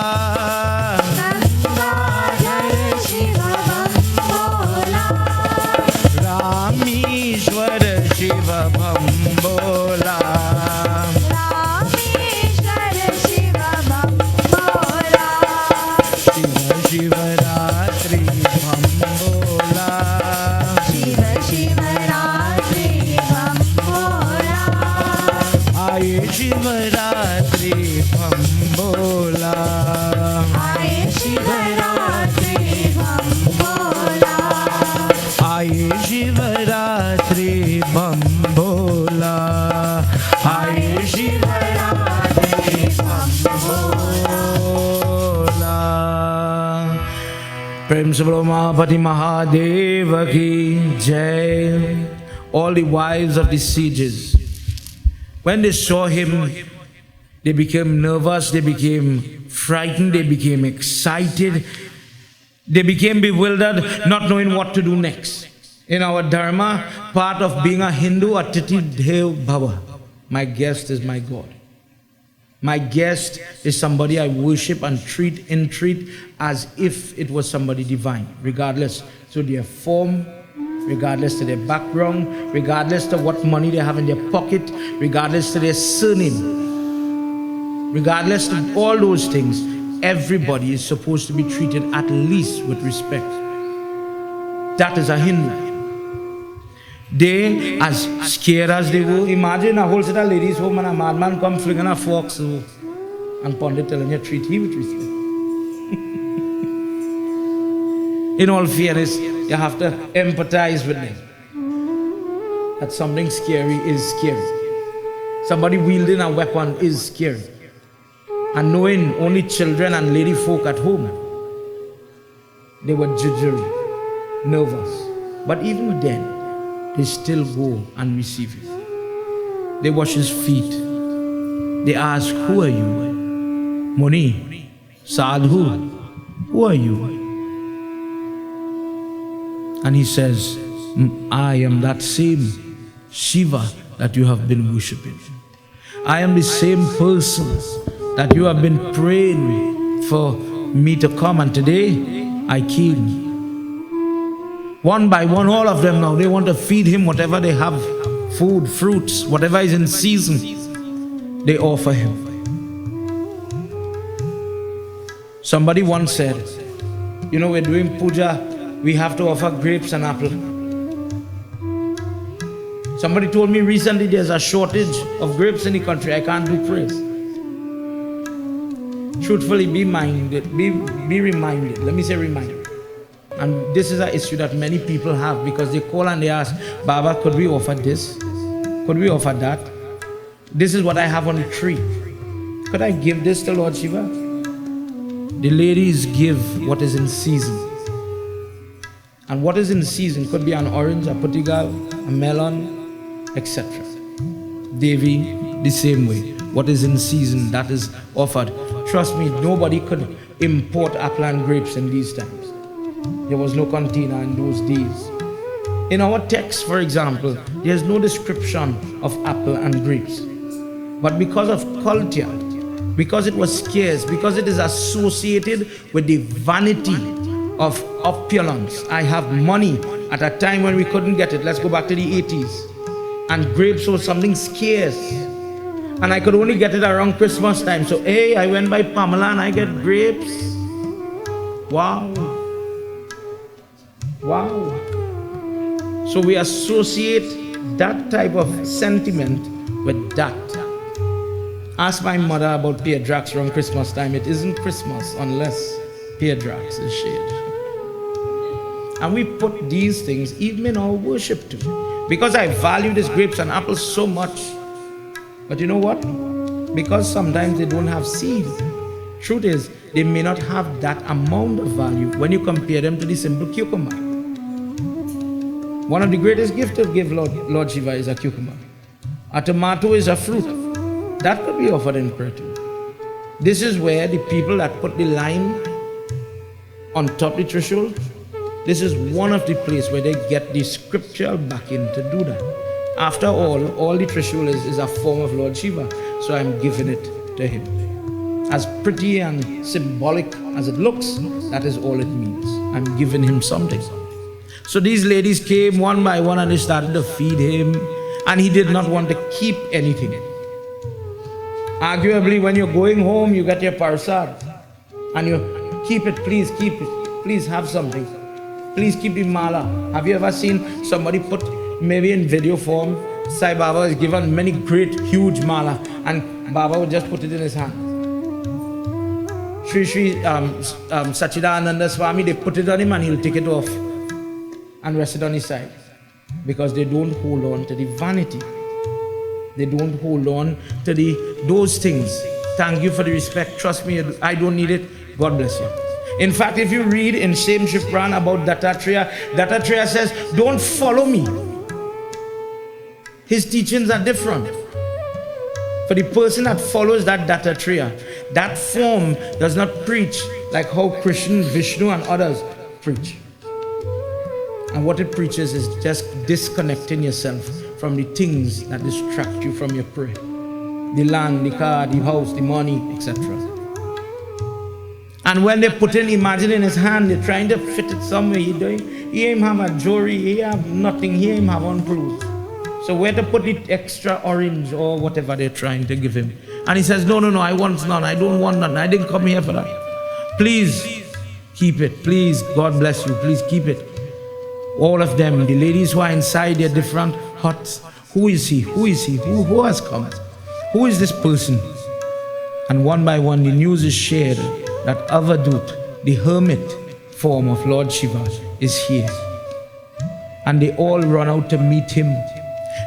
Gangadhar Shiva Bambola, Rameshwar Shiva Bhambola, Rameshwar Shiva Bambola, Aaye Shivaratri Bam Bola. Aaye Shivaratri Bam Bola. Prem se bolo Mahapati Mahadeva ki jai. All the wives of the sages, when they saw him, they became nervous, they became frightened, they became excited, they became bewildered, not knowing what to do next. In our dharma, part of being a Hindu, Atiti Dev Bhava. My guest is my God. My guest is somebody I worship and entreat as if it was somebody divine, regardless to their form, regardless to their background, regardless to what money they have in their pocket, regardless to their surname, regardless to all those things. Everybody is supposed to be treated at least with respect. That is a Hindu. They, as scared as they were, imagine a whole set of ladies home and a madman come flinging a fork and Pandit telling you treat him with respect. In all fairness, you have to empathize with them. That something scary is scary. Somebody wielding a weapon is scary. And knowing only children and lady folk at home, they were jittery, nervous. But even then, they still go and receive it. They wash his feet. They ask, who are you? Muni, Sadhu, who are you? And he says, I am that same Shiva that you have been worshipping. I am the same person that you have been praying for me to come, and today I came. One by one, all of them now, they want to feed him whatever they have, food, fruits, whatever is in season, they offer him. Somebody once said, you know, we're doing puja, we have to offer grapes and apple. Somebody told me recently there's a shortage of grapes in the country, I can't do praise. Truthfully, be reminded, let me say reminded. And this is an issue that many people have, because they call and they ask, Baba, could we offer this? Could we offer that? This is what I have on the tree. Could I give this to Lord Shiva? The ladies give what is in season. And what is in season could be an orange, a putigal, a melon, etc. Devi, the same way. What is in season, that is offered. Trust me, nobody could import apple and grapes in these times. There was no container in those days. In our text, for example, there's no description of apple and grapes. But because of culture, because it was scarce, because it is associated with the vanity of opulence. I have money at a time when we couldn't get it. Let's go back to the 80s. And grapes was something scarce. And I could only get it around Christmas time. So, hey, I went by Pamela and I get grapes. Wow. Wow. So we associate that type of sentiment with that. Ask my mother about Pear Drax around Christmas time. It isn't Christmas unless Pear Drax is shared. And we put these things even in our worship too. Because I value these grapes and apples so much. But you know what? Because sometimes they don't have seed. Truth is, they may not have that amount of value when you compare them to the simple cucumber. One of the greatest gifts to give Lord Shiva is a cucumber. A tomato is a fruit. That could be offered in prayer too. This is where the people that put the lime on top of the threshold, this is one of the places where they get the scriptural backing to do that. After all the threshold is a form of Lord Shiva, so I'm giving it to him. As pretty and symbolic as it looks, that is all it means. I'm giving him something. So these ladies came one by one and they started to feed him, and he did not want to keep anything. Arguably, when you're going home, you get your parsad and you keep it, please keep it, please have something. Please keep the mala. Have you ever seen somebody put, maybe in video form, Sai Baba is given many great, huge mala, and Baba would just put it in his hand. Sri Sachidananda Swami, they put it on him and he'll take it off. and rested on his side, because they don't hold on to the vanity. They don't hold on to those things. Thank you for the respect. Trust me, I don't need it. God bless you. In fact, if you read in same Shiv Puran about Dattatreya says, don't follow me. His teachings are different. For the person that follows that Dattatreya, that form does not preach like how Krishna, Vishnu and others preach. And what it preaches is just disconnecting yourself from the things that distract you from your prayer. The land, the car, the house, the money, etc. And when they put in, imagine in his hand, they're trying to fit it somewhere. He ain't have a jewelry, he have nothing, he ain't have one clothes. So where to put the extra orange or whatever they're trying to give him? And he says, no, I want none, I don't want none, I didn't come here for that. Please keep it, please, God bless you, please keep it. All of them, the ladies who are inside their different huts, who is he? Who is he? Who has come? Who is this person? And one by one, the news is shared that Avadut, the hermit form of Lord Shiva, is here. And they all run out to meet him.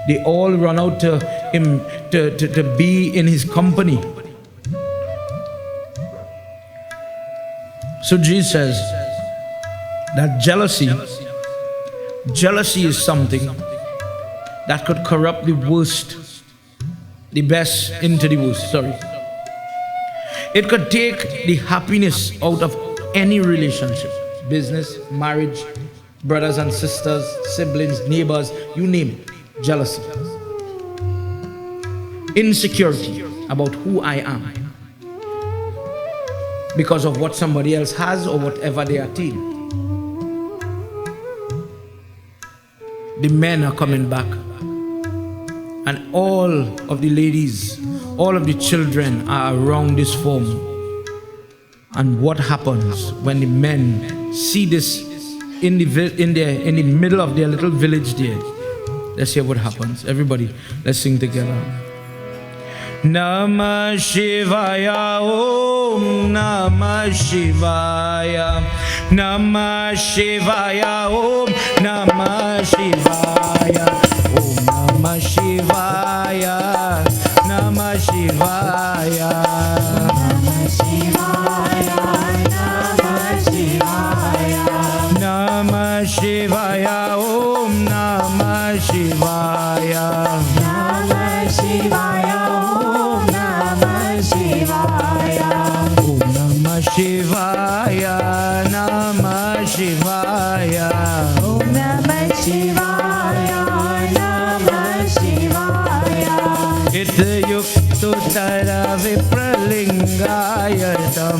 They all run out to him to be in his company. So Jesus says that jealousy is something that could corrupt the worst, the best into the worst, It could take the happiness out of any relationship, business, marriage, brothers and sisters, siblings, neighbors, you name it. Jealousy. Insecurity about who I am because of what somebody else has or whatever they attain. The men are coming back, and all of the ladies, all of the children are around this form. And what happens when the men see this in the middle of their little village there? Let's hear what happens. Everybody, let's sing together. Namah Shivaya, Om Namah Shivaya, Namah Shivaya, Om Namah Shivaya, Om Namah Shivaya, Namah Shivaya, Namah Shivaya, Namah Shivaya, Namah Shivaya, Om Namah Shivaya, Namah Shivaya, Om Namah Shivaya, Om Namah Shivaya, Namah Shivaya, Om Namah Shivaya, Namah Shivaya, Ityuktu tara vipralingayatam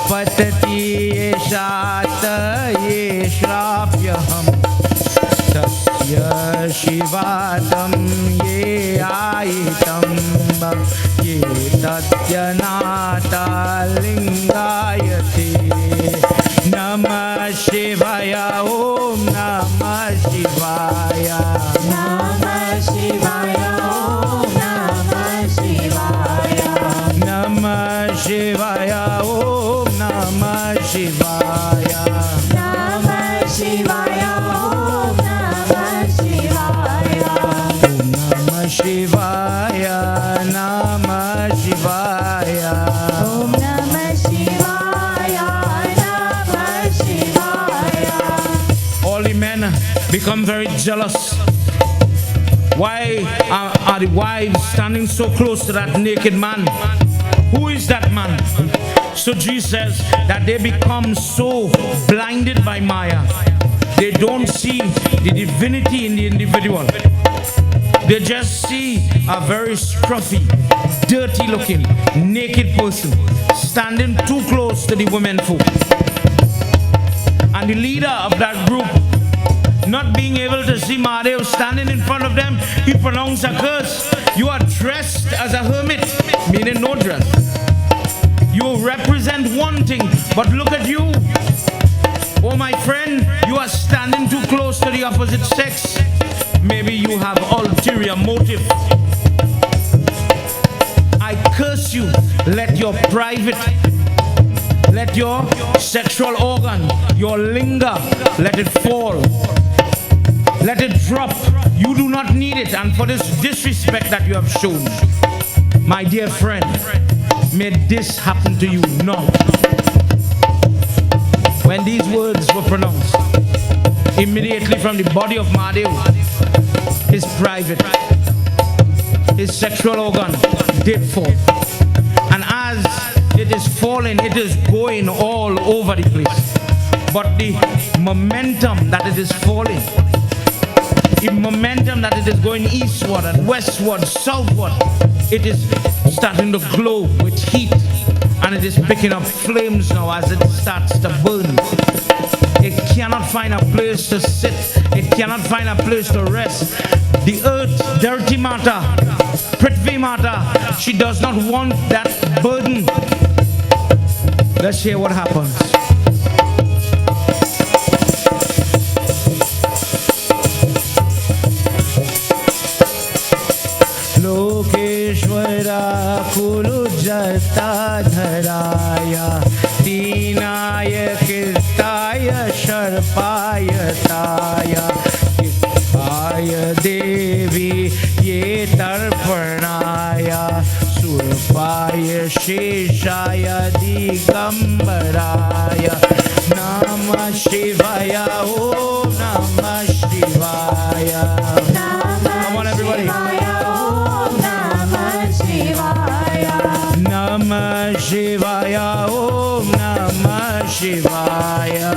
patati yeshata yeshrapyaham tasya shivatam ye aitam ye tatyanata lingayate. Namah Shivaya, Om Namah Shivaya, Namah Shivaya, Om Namah Shivaya, Namah Shivaya, Om Namah Shivaya, Namah Shivaya, Om Namah Shivaya, Om Namah Shivaya, Namah Shivaya. Om Namah Shivaya, Namah Shivaya. All the men become very jealous. Why are the wives standing so close to that naked man? Who is that man? So Jesus says that they become so blinded by Maya, they don't see the divinity in the individual. They just see a very scruffy, dirty looking, naked person standing too close to the women folk. And the leader of that group, not being able to see Mahadev standing in front of them, he pronounced a curse. You are dressed as a hermit, meaning no dress. You represent one thing, but look at you. Oh my friend, you are standing too close to the opposite sex. Maybe you have ulterior motive. I curse you. Let your private Let your sexual organ, your linga, let it fall. Let it drop. You do not need it. And for this disrespect that you have shown, my dear friend, may this happen to you now. When these words were pronounced, immediately from the body of Mahadev, his private, his sexual organ did fall. And as it is falling, it is going all over the place. But the momentum that it is falling, the momentum that it is going eastward and westward, southward, it is starting to glow with heat, and it is picking up flames now as it starts to burn. It cannot find a place to sit. It cannot find a place to rest. The earth, dirty matter, Prithvi Mata, she does not want that burden. Let's hear what happens. Lokeshwara kulu jata dharaya Dinaya kirtaya sharpaya taya Kirtaya devi ye tarpanaya Surpaya sheshaya digambaraya Namah Shivaya Om Namah Shivaya. Come on everybody. Namah Shivaya, Om Namah Shivaya.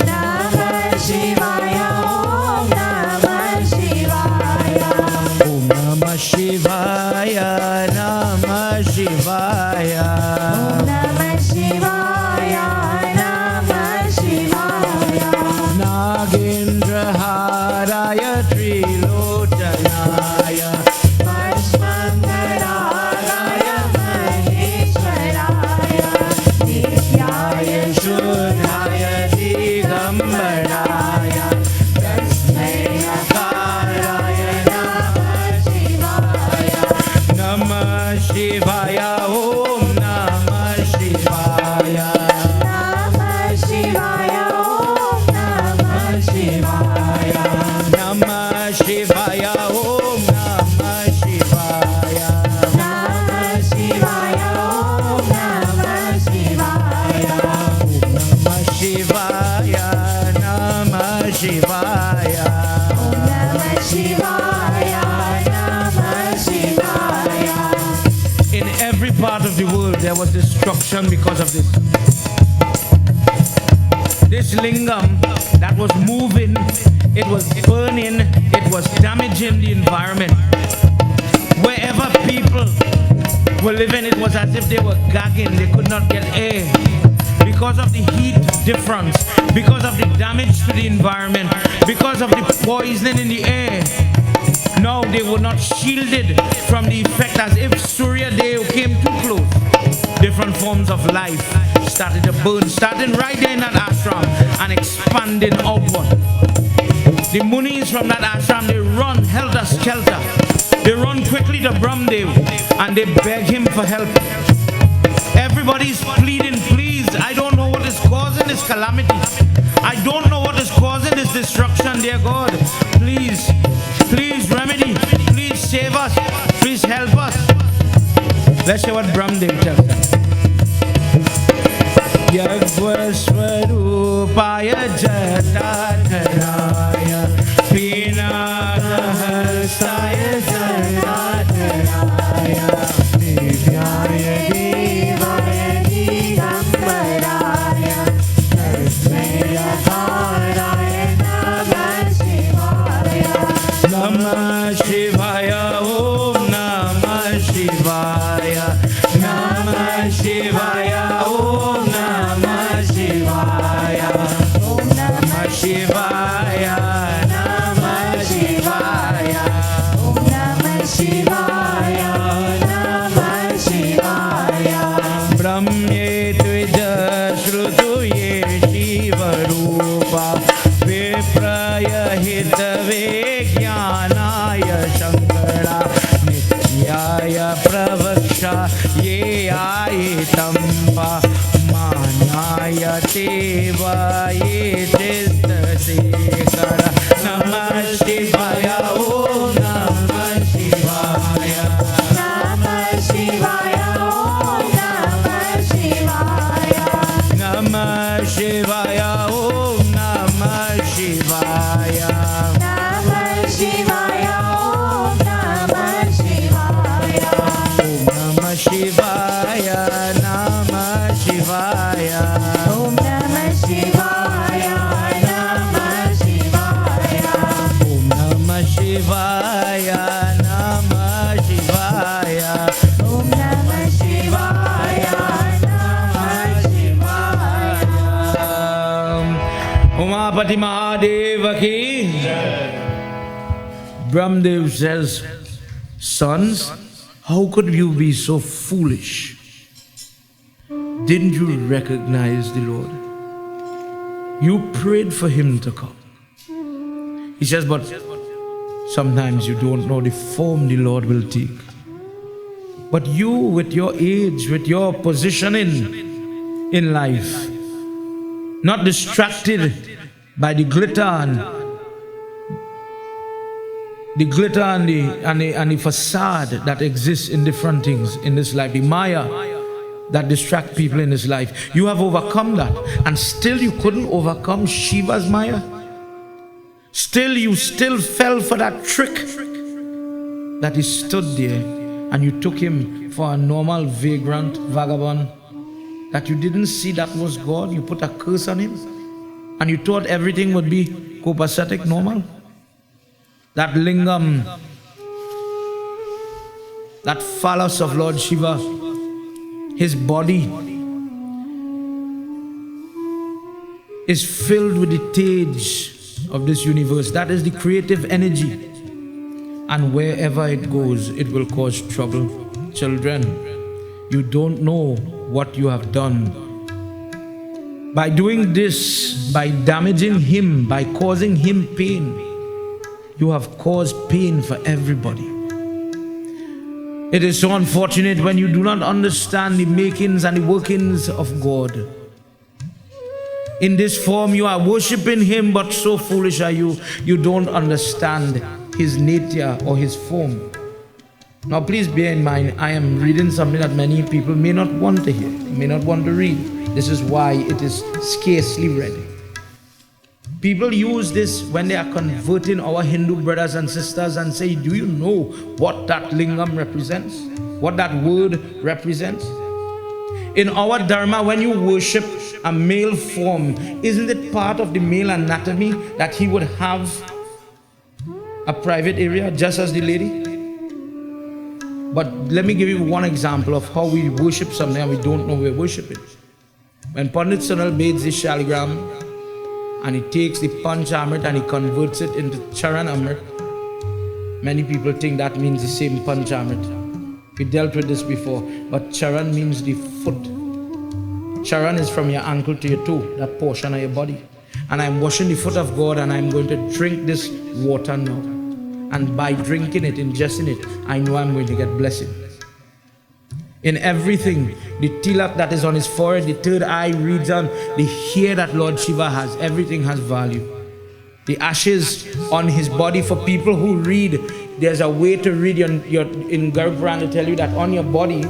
Namah Shivaya, Om Namah Shivaya. Om Namah Shivaya, Namah Shivaya. Om Namah Shivaya, Namah Shivaya. Nagendra Haraya Trilotanaya. Part of the world there was destruction because of this. This lingam that was moving, it was burning, it was damaging the environment. Wherever people were living, it was as if they were gagging, they could not get air. Because of the heat difference, because of the damage to the environment, because of the poisoning in the air. No, they were not shielded from the effect, as if Surya Dev came too close. Different forms of life started to burn, starting right there in that ashram and expanding outward. The munis from that ashram, they run helter-skelter. They run quickly to Brahmdev and they beg him for help. Everybody's pleading, please, I don't know what is causing this calamity. I don't know what is causing this destruction, dear God. Please, please remedy, please save us, please help us. Let's hear what Brahmdev tells them. Yagvasvarupaya Jatataraya Pinanaharsaya Jatataraya Divyaya Devaya Digambaraya Sarvaya Karaya Namah Shivaya. Namah Shivaya, Om Namah Shivaya. Namah Shivaya, Om Namah Shivaya. Om Namah Shivaya, Namah Shivaya. Om Namah Shivaya, Namah Shivaya. Brahmye Tvija Shrutuye Shiva Rupa Vipraya Hitave Jnanaya Shankara Nityaya Pravaksha Ye Aitampa Mana Shiva Ye Chitta Sekara Namah Shivaya Om Namah Shivaya Namah Shivaya, Om Namah Shivaya. Namah Shivaya Om Namah Shivaya Namah Shivaya, Om Namah Shivaya. Om Namah Shivaya Namah Shivaya Om Namah Shivaya, Namah Shivaya. Om Namah Shivaya Namah Shivaya Om Namah Shivaya, Namah Shivaya. Umapati Mahadeva ki. Brahmdev says, sons, how could you be so foolish? Didn't you recognize the Lord? You prayed for him to come. He says, but sometimes you don't know the form the Lord will take. But you, with your age, with your positioning in life, not distracted by the glitter and the facade that exists in different things in this life, the Maya that distract people in this life. You have overcome that, and still you couldn't overcome Shiva's Maya. You still fell for that trick that he stood there and you took him for a normal vagrant vagabond that you didn't see that was God. You put a curse on him and you thought everything would be copacetic, normal. That Lingam, that phallus of Lord Shiva, his body is filled with the Tej of this universe. That is the creative energy. And wherever it goes, it will cause trouble. Children, you don't know what you have done. By doing this, by damaging him, by causing him pain, you have caused pain for everybody. It is so unfortunate when you do not understand the makings and the workings of God. In this form, you are worshipping him, but so foolish are you, you don't understand his nature or his form. Now please bear in mind, I am reading something that many people may not want to hear, may not want to read. This is why it is scarcely read. People use this when they are converting our Hindu brothers and sisters and say, do you know what that Lingam represents? What that word represents? In our Dharma, when you worship a male form, isn't it part of the male anatomy that he would have a private area just as the lady? But let me give you one example of how we worship something and we don't know we're worshiping. When Pandit Sunal bathes the shaligram and he takes the Panch Amrit and he converts it into Charan Amrit, many people think that means the same Panch Amrit. We dealt with this before, but Charan means the foot. Charan is from your ankle to your toe, that portion of your body. And I'm washing the foot of God and I'm going to drink this water now. And by drinking it, ingesting it, I know I'm going to get blessing. In everything, the tilak that is on his forehead, the third eye reads on, the hair that Lord Shiva has, everything has value. The ashes on his body, for people who read, there's a way to read in Guru Puran to tell you that on your body,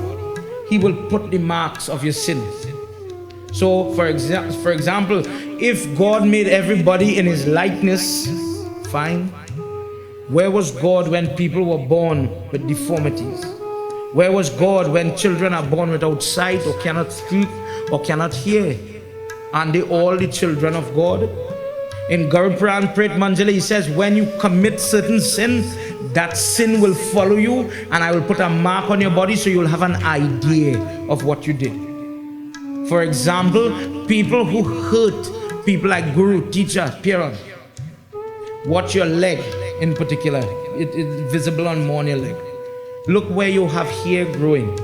he will put the marks of your sins. So, for example, if God made everybody in his likeness, fine. Where was God when people were born with deformities? Where was God when children are born without sight or cannot speak or cannot hear? Aren't they all the children of God? In Guru Puran Pret Manjali, he says, when you commit certain sin, that sin will follow you and I will put a mark on your body so you'll have an idea of what you did. For example, people who hurt people like Guru, teacher, parent. Watch your leg in particular. It is visible on more on your leg. Look where you have hair growing.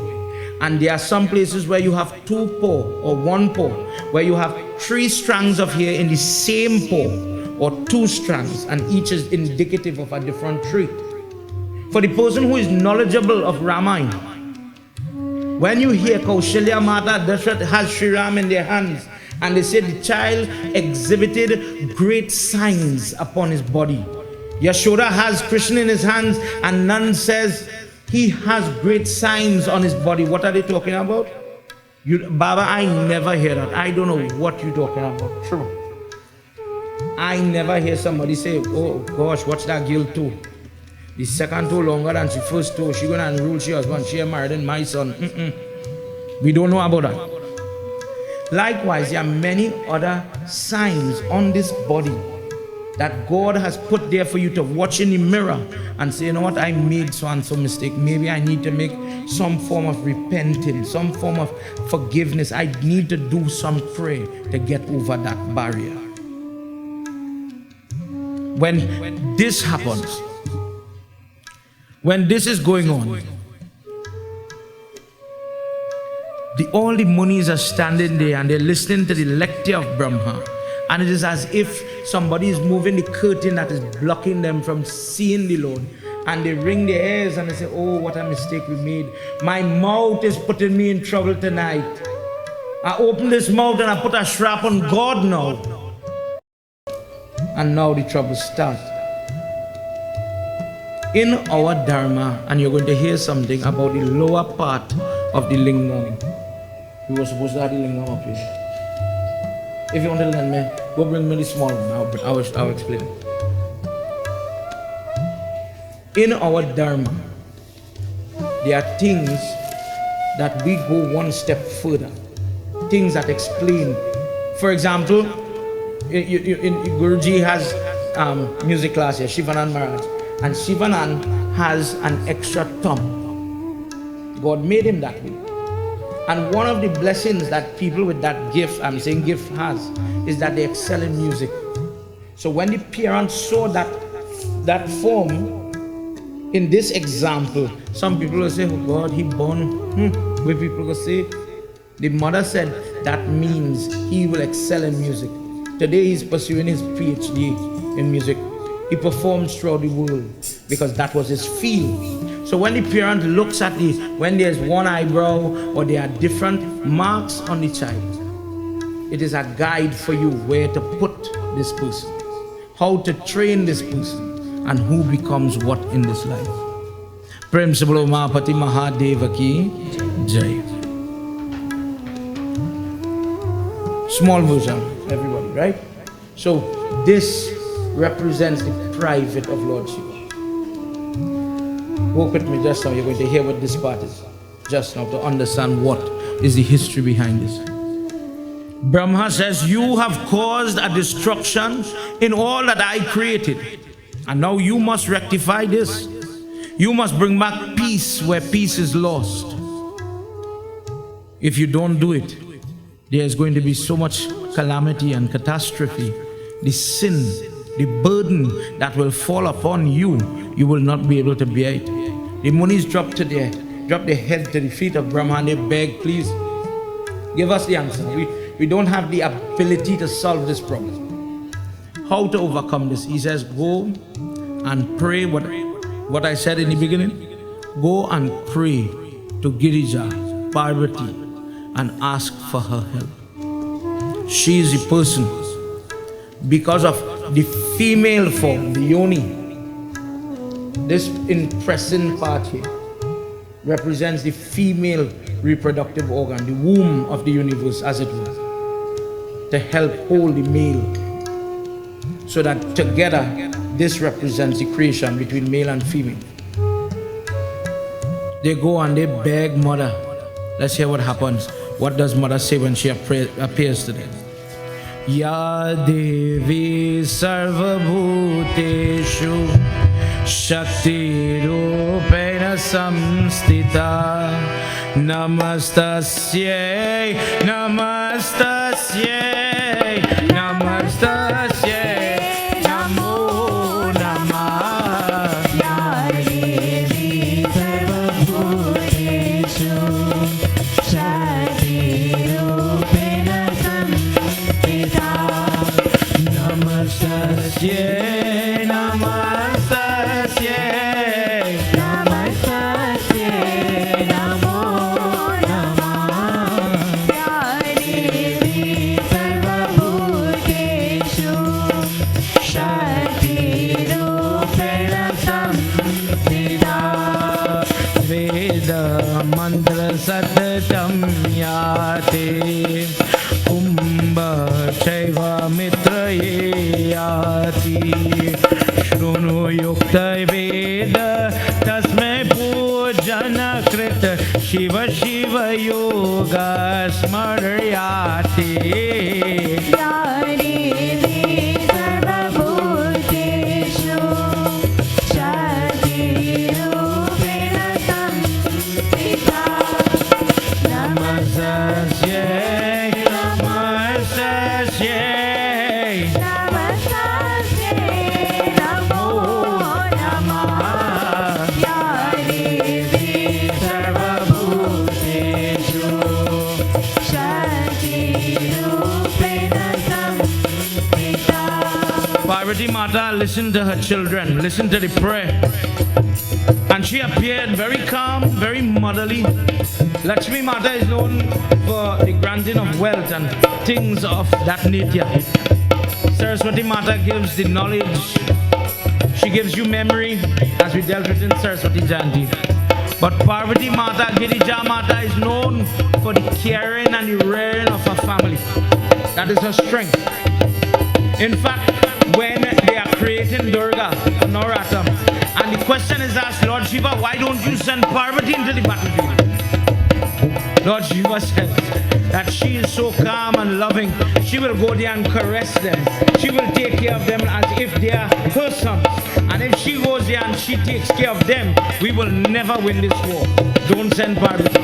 And there are some places where you have two paw or one paw, where you have 3 strands of hair in the same paw, or 2 strands, and each is indicative of a different trait. For the person who is knowledgeable of Ramayana, when you hear Kaushalya Mata Dashrath has Shri Ram in their hands, And they said the child exhibited great signs upon his body. Yashoda has Krishna in his hands, and Nand says he has great signs on his body. What are they talking about? Baba, I never hear that. I don't know what you're talking about. True. I never hear somebody say, oh gosh, what's that girl too? The second toe longer than she first toe. She gonna unrule she husband. She married in my son. We don't know about that. Likewise, there are many other signs on this body that God has put there for you to watch in the mirror and say, you know what, I made so and so mistake. Maybe I need to make some form of repentance, some form of forgiveness. I need to do some prayer to get over that barrier. When this happens, when this is going on, all the monies are standing there and they're listening to the lecture of Brahma. And it is as if somebody is moving the curtain that is blocking them from seeing the Lord. And they wring their ears and they say, oh, what a mistake we made. My mouth is putting me in trouble tonight. I open this mouth and I put a strap on God now. And now the trouble starts. In our Dharma, and you're going to hear something about the lower part of the Lingam. We were supposed to have the Lingam up here. If you want to lend me, go bring me the small one. I'll explain it. In our Dharma, there are things that we go one step further. Things that explain. For example, Guruji has music class here, Shivanand Maharaj. And Shivanand has an extra thumb. God made him that way. And one of the blessings that people with that gift, I'm saying gift, has, is that they excel in music. So when the parents saw that form, in this example, some people will say, oh God, he born. Where people will say, the mother said, that means he will excel in music. Today he's pursuing his PhD in music. He performs throughout the world because that was his field. So when the parent looks at when there's one eyebrow or there are different marks on the child, it is a guide for you where to put this person, how to train this person, and who becomes what in this life. Prem se bolo Mahapati Mahadeva ki Jai. Small version, everybody, right? So this represents the private of Lord Shiva. Walk with me just now. You're going to hear what this part is just now to understand what is the history behind this. Brahma says, you have caused a destruction in all that I created, and now you must rectify this. You must bring back peace where peace is lost. If you don't do it, there's going to be so much calamity and catastrophe. The sin, the burden that will fall upon you, you will not be able to bear it. The Munis drop their head to the feet of Brahma and they beg, please, give us the answer. We don't have the ability to solve this problem. How to overcome this? He says, go and pray what I said in the beginning. Go and pray to Girija, Parvati, and ask for her help. She is the person, because of the female form, the yoni. This impressing part here represents the female reproductive organ, the womb of the universe, as it were, to help hold the male. So that together, this represents the creation between male and female. They go and they beg mother. Let's hear what happens. What does mother say when she appears to them? Ya Devi Sarva Bhuteshu Shakti Rupena Samstita Namastasye Namastasye Namastasye Namo Namah Ya Devi Sarva Bhuteshu Shakti Rupena Samstita Namastasye Namastasye Namastasye Namo Namah Ya Devi युक्त वेद तस्मै पूजन कृत शिव शिव योग स्मर्याति या देवी सर्वभूतेषु शक्तिरूपेण संस्थिता नमस्ते नमस्ते नमस्ते नमो नमः या देवी सर्वभूतेषु शक्तिरूपेण संस्थिता. Parvati Mata listened to her children, listened to the prayer, and she appeared very calm, very motherly. Lakshmi Mata is known for the granting of wealth and things of that nature. Saraswati Mata gives the knowledge. She gives you memory, as we dealt with in Saraswati Jayanti. But Parvati Mata, Girija Mata is known for the caring and the rearing of her family. That is her strength. In fact, when they are creating Durga, Navratri, and the question is asked, Lord Shiva, why don't you send Parvati into the battlefield? Lord Shiva says that she is so calm and loving, she will go there and caress them. She will take care of them as if they are her sons. And if she goes there and she takes care of them, we will never win this war. Don't send Parvati.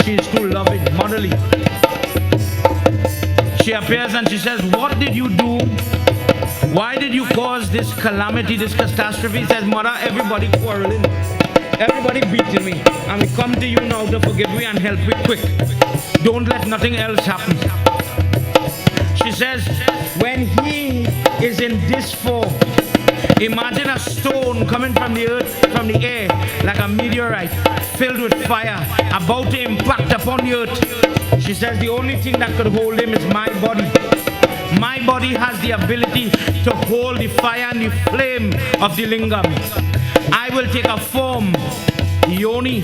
She is too loving, motherly. She appears and she says, what did you do? Why did you cause this calamity, this catastrophe? He says, Mother, everybody quarreling. Everybody beating me. And we come to you now to forgive me and help me quick. Don't let nothing else happen. She says, when he is in this form, imagine a stone coming from the earth, from the air, like a meteorite, filled with fire, about to impact upon the earth. She says, the only thing that could hold him is my body. My body has the ability to hold the fire and the flame of the Lingam. I will take a form, Yoni.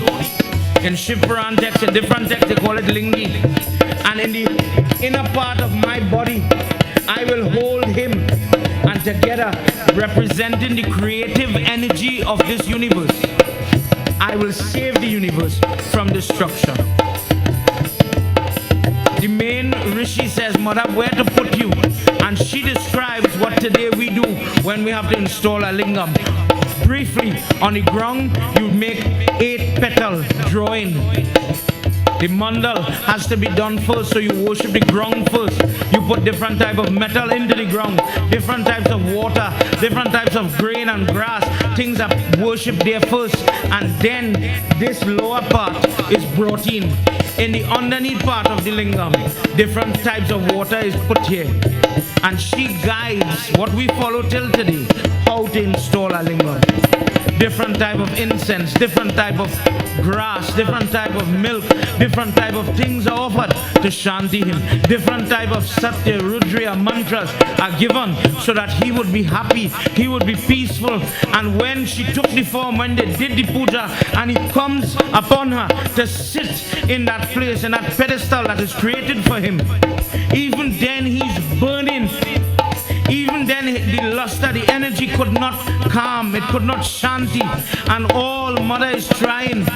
In Shiv Puran text, a different text, they call it Lingi. And in the inner part of my body, I will hold him. And together, representing the creative energy of this universe, I will save the universe from destruction. The main Rishi says, Mother, where to put you? And she describes what today we do when we have to install a Lingam. Briefly, on the ground, you make 8-petal drawing. The mandal has to be done first, so you worship the ground first. You put different type of metal into the ground, different types of water, different types of grain and grass. Things are worshipped there first, and then this lower part is brought in. In the underneath part of the Lingam, different types of water is put here. And she guides what we follow till today, how to install a Lingam. Different type of incense, different type of grass, different type of milk, different type of things are offered to Shanti him. Different type of Satya, Rudra mantras are given so that he would be happy, he would be peaceful. And when she took the form, when they did the puja, and he comes upon her to sit in that place, in that pedestal that is created for him, even then he's burning. Even then the luster, the energy could not calm, it could not shanti, and all Mother is trying.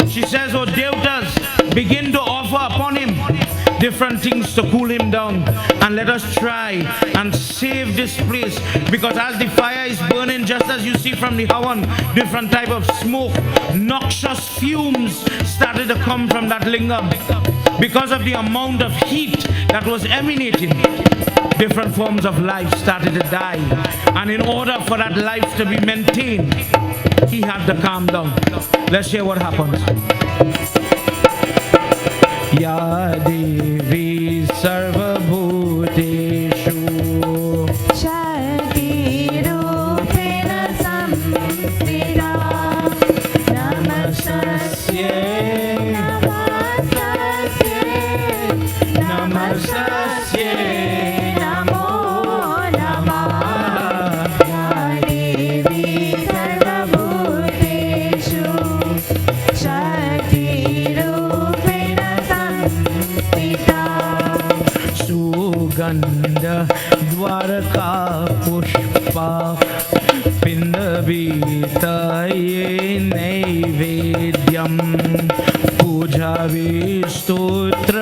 She says, oh Devtas, begin to offer upon him different things to cool him down, and let us try and save this place, because as the fire is burning, just as you see from the Havan, different type of smoke, noxious fumes started to come from that Lingam because of the amount of heat that was emanating. Different forms of life started to die, and in order for that life to be maintained, he had to calm down. Let's hear what happens. Ya Devi Sarvabhuteshu Shakti-rupena samsthita Namastasye Namastasye Namastasye Namo Namah Ya Devi Sarvabhuteshu Shakti-rupena samsthita वीतये नैवेद्यं पूजावे स्तोत्र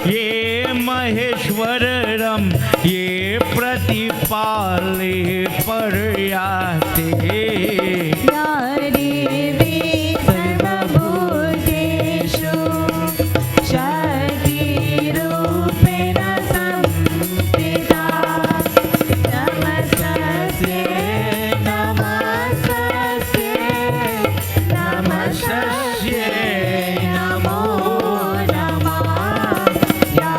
ये महेश्वरं ये प्रतिपाले पर्याते या देवी सर्वभूतेषु शक्तिरूपेण संस्थिता नमस्तस्यै नमस्तस्यै नमो नमः या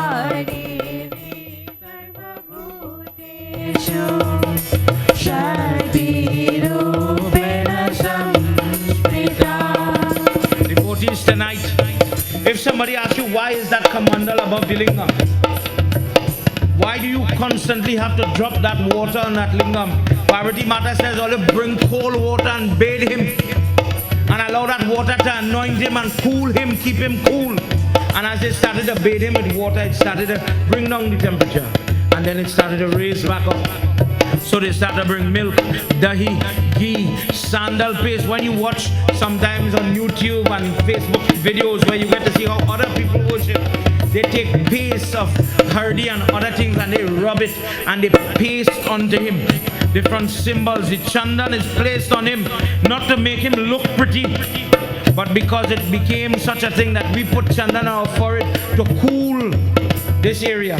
देवी सर्वभूतेषु शक्तिरूपेण संस्थिता. Devotees, tonight, if somebody asks you why is that kamandal above the lingam, why do you constantly have to drop that water on that lingam? Parvati Mata says, Olive, bring cold water and bathe him and allow that water to anoint him and cool him, keep him cool. And as they started to bathe him with water, it started to bring down the temperature, and then it started to raise back up. So they start to bring milk, dahi, ghee, sandal paste. When you watch sometimes on YouTube and Facebook videos where you get to see how other people worship, they take paste of hardi and other things and they rub it and they paste onto him. Different symbols, the chandan is placed on him, not to make him look pretty, but because it became such a thing that we put chandan on our forehead to cool this area.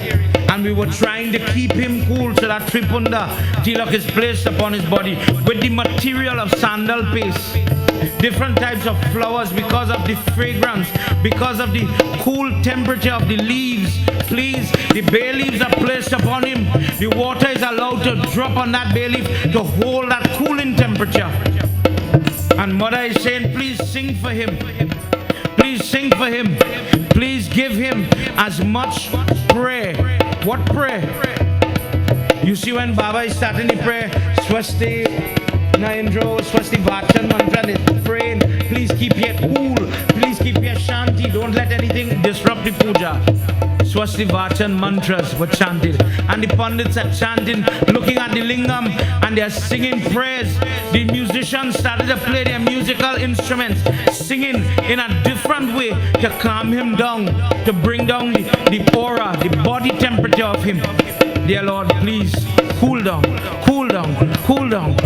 And we were trying to keep him cool, so that Tripunda tilak is placed upon his body with the material of sandal paste. Different types of flowers, because of the fragrance, because of the cool temperature of the leaves. Please, the bay leaves are placed upon him. The water is allowed to drop on that bay leaf to hold that cooling temperature. And Mother is saying, please sing for him. Please sing for him. Please give him as much prayer. What prayer? You see, when Baba is starting the prayer, Swasti Naindro, Swasti Vachan mantra, is praying, please keep your cool, please keep your shanti, don't let anything disrupt the puja. Swasti Vachan mantras were chanted, and the Pandits are chanting, looking at the lingam, and they are singing prayers. The musicians started to play their musical instruments, singing in a different way to calm him down, to bring down the aura, the body temperature of him. Dear Lord, please cool down, cool down, cool down.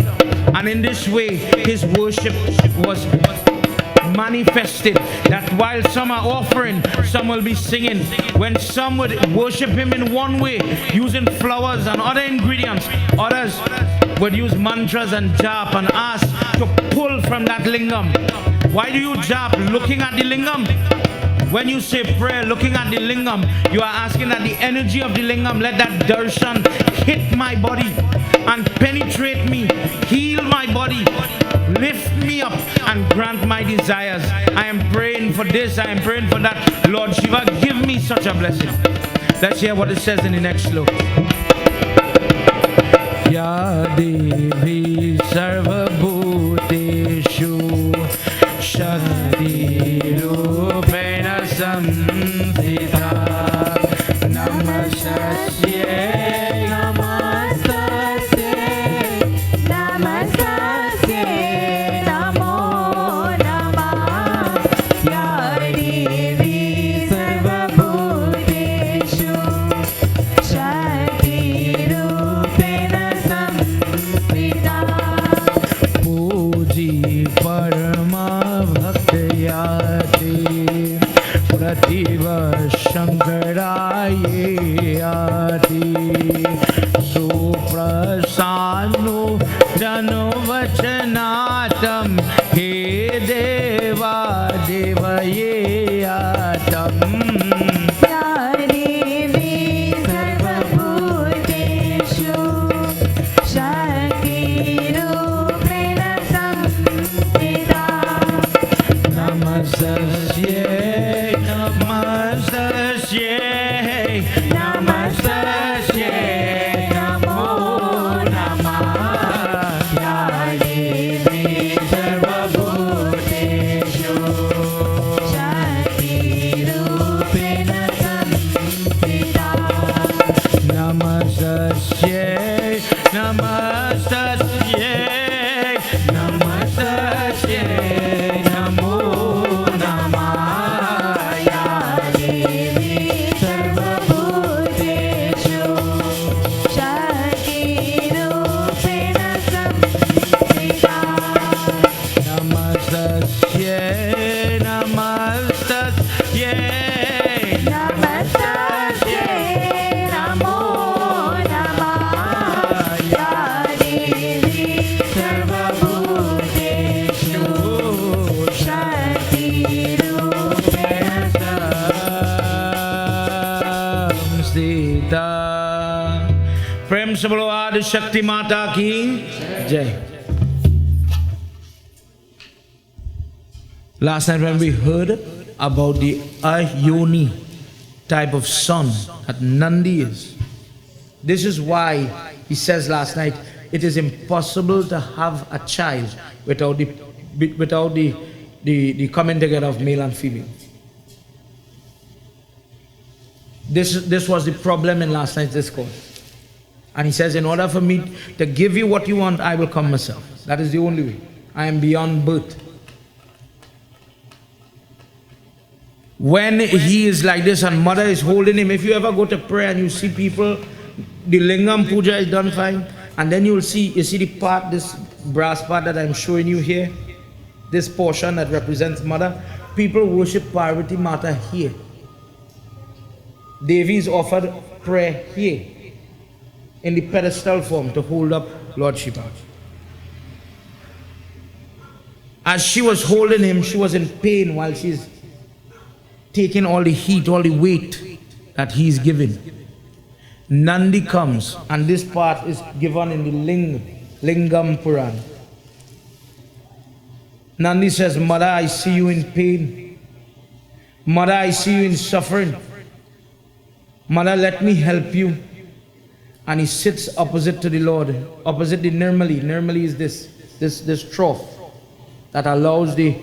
And in this way, his worship was manifested, that while some are offering, some will be singing. When some would worship him in one way, using flowers and other ingredients, others would use mantras and jap and ask to pull from that lingam. Why do you jap? Looking at the lingam. When you say prayer, looking at the lingam, you are asking that the energy of the lingam, let that darshan hit my body and penetrate me, heal my body, lift me up and grant my desires. I am praying for this, I am praying for that. Lord Shiva, give me such a blessing. Let's hear what it says in the next sloka. Ya Devi Sarvabhuteshu Shakti Rupena Samsita Namastasye Namastasye Namastasye Namo Namah Ya Devi Sarvabhuteshu Shakti Rupena Samsita Puji Parama Bhaktayate Prativa Shankaraye Adi Suprasanu Jano Vachanatam He Deva Devaye Atam Ya Devi Sarvabhuteshu Shakti Rupena Samsthita Namastasye Namastasye Namastasye Namo Namah Ya Devi Sarvabhuteshu Namaste Namo Namaya Devi Sarvabhuteshu Shakti Rupena Samsita Namastasye, namastasye. Namastasye Namo Namaya Devi Sarvabhuteshu Shakti Rupena Samsita. प्रेम से बोलो आदि शक्ति माता की जय. Last night when we heard about the Ayoni type of son that Nandi is, this is why he says last night it is impossible to have a child without the coming together of male and female. This was the problem in last night's discourse. And he says, in order for me to give you what you want, I will come myself. That is the only way. I am beyond birth. When he is like this and mother is holding him, if you ever go to prayer and you see people, the Lingam puja is done fine, and then you see the part, this brass part that I'm showing you here, this portion that represents mother, people worship Parvati Mata here. Devi is offered prayer here, in the pedestal form to hold up Lord Shiva. As she was holding him, she was in pain while she's taking all the heat, all the weight that he's given. Nandi comes, and this part is given in the Lingam Puran. Nandi says, Mother, I see you in pain. Mother, I see you in suffering. Mother, let me help you. And he sits opposite to the Lord, opposite the Nirmali. Nirmali is this trough that allows the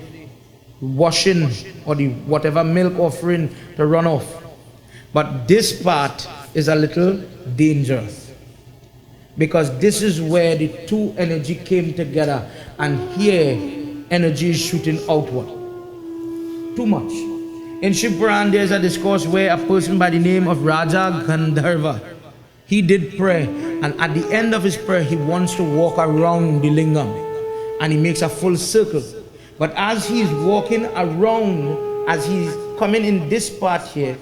washing or the whatever milk offering to run off. But this part is a little dangerous, because this is where the two energy came together, and here energy is shooting outward. Too much. In Shiv Puran there's a discourse where a person by the name of Raja Gandharva, he did pray, and at the end of his prayer he wants to walk around the Lingam, and he makes a full circle. But as he's walking around, as he's coming in this part here,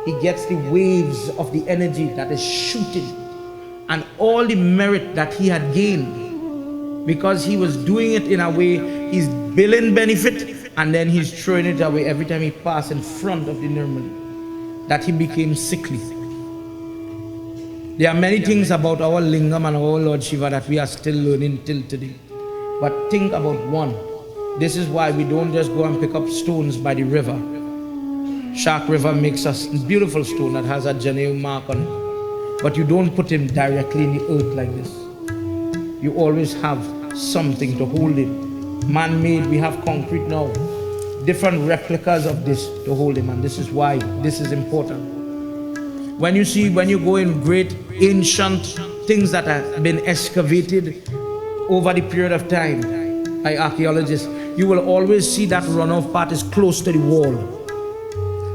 he gets the waves of the energy that is shooting, and all the merit that he had gained, because he was doing it in a way, he's billing benefit, and then he's throwing it away every time he passes in front of the Nirmali, that he became sickly. There are many things about our Lingam and our Lord Shiva that we are still learning till today. But think about one. This is why we don't just go and pick up stones by the river. Shark River makes a beautiful stone that has a Janeu mark on it. But you don't put him directly in the earth like this. You always have something to hold it. Man-made, we have concrete now. Different replicas of this to hold him, and this is why this is important. When you go in great ancient things that have been excavated over the period of time by archaeologists, you will always see that runoff part is close to the wall,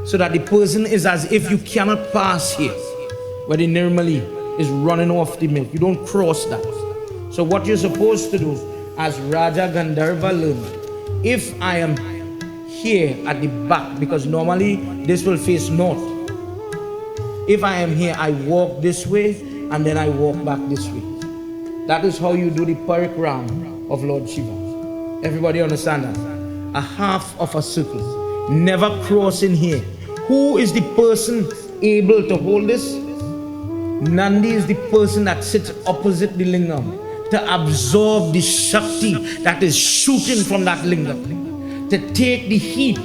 so that the person is as if you cannot pass here, where the Nirmali is running off the milk. You don't cross that. So what you're supposed to do, as Raja Gandharva learned, if I am here at the back, because normally this will face north, if I am here, I walk this way and then I walk back this way. That is how you do the parikram of Lord Shiva. Everybody understand that? A half of a circle, never crossing here. Who is the person able to hold this? Nandi is the person that sits opposite the Lingam, to absorb the Shakti that is shooting from that Lingam, to take the heat.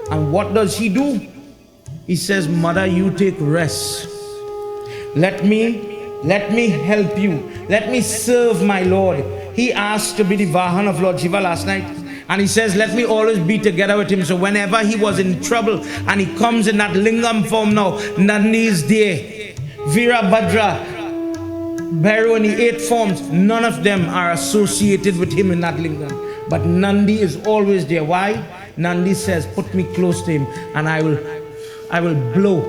And what does he do? He says, Mother, you take rest. Let me help you. Let me serve my Lord. He asked to be the Vahan of Lord Shiva last night. And he says, let me always be together with him. So whenever he was in trouble and he comes in that Lingam form now, Nandi is there. Virabhadra, Bhairav and the 8 forms, none of them are associated with him in that lingam. But Nandi is always there. Why? Nandi says, put me close to him and I will blow.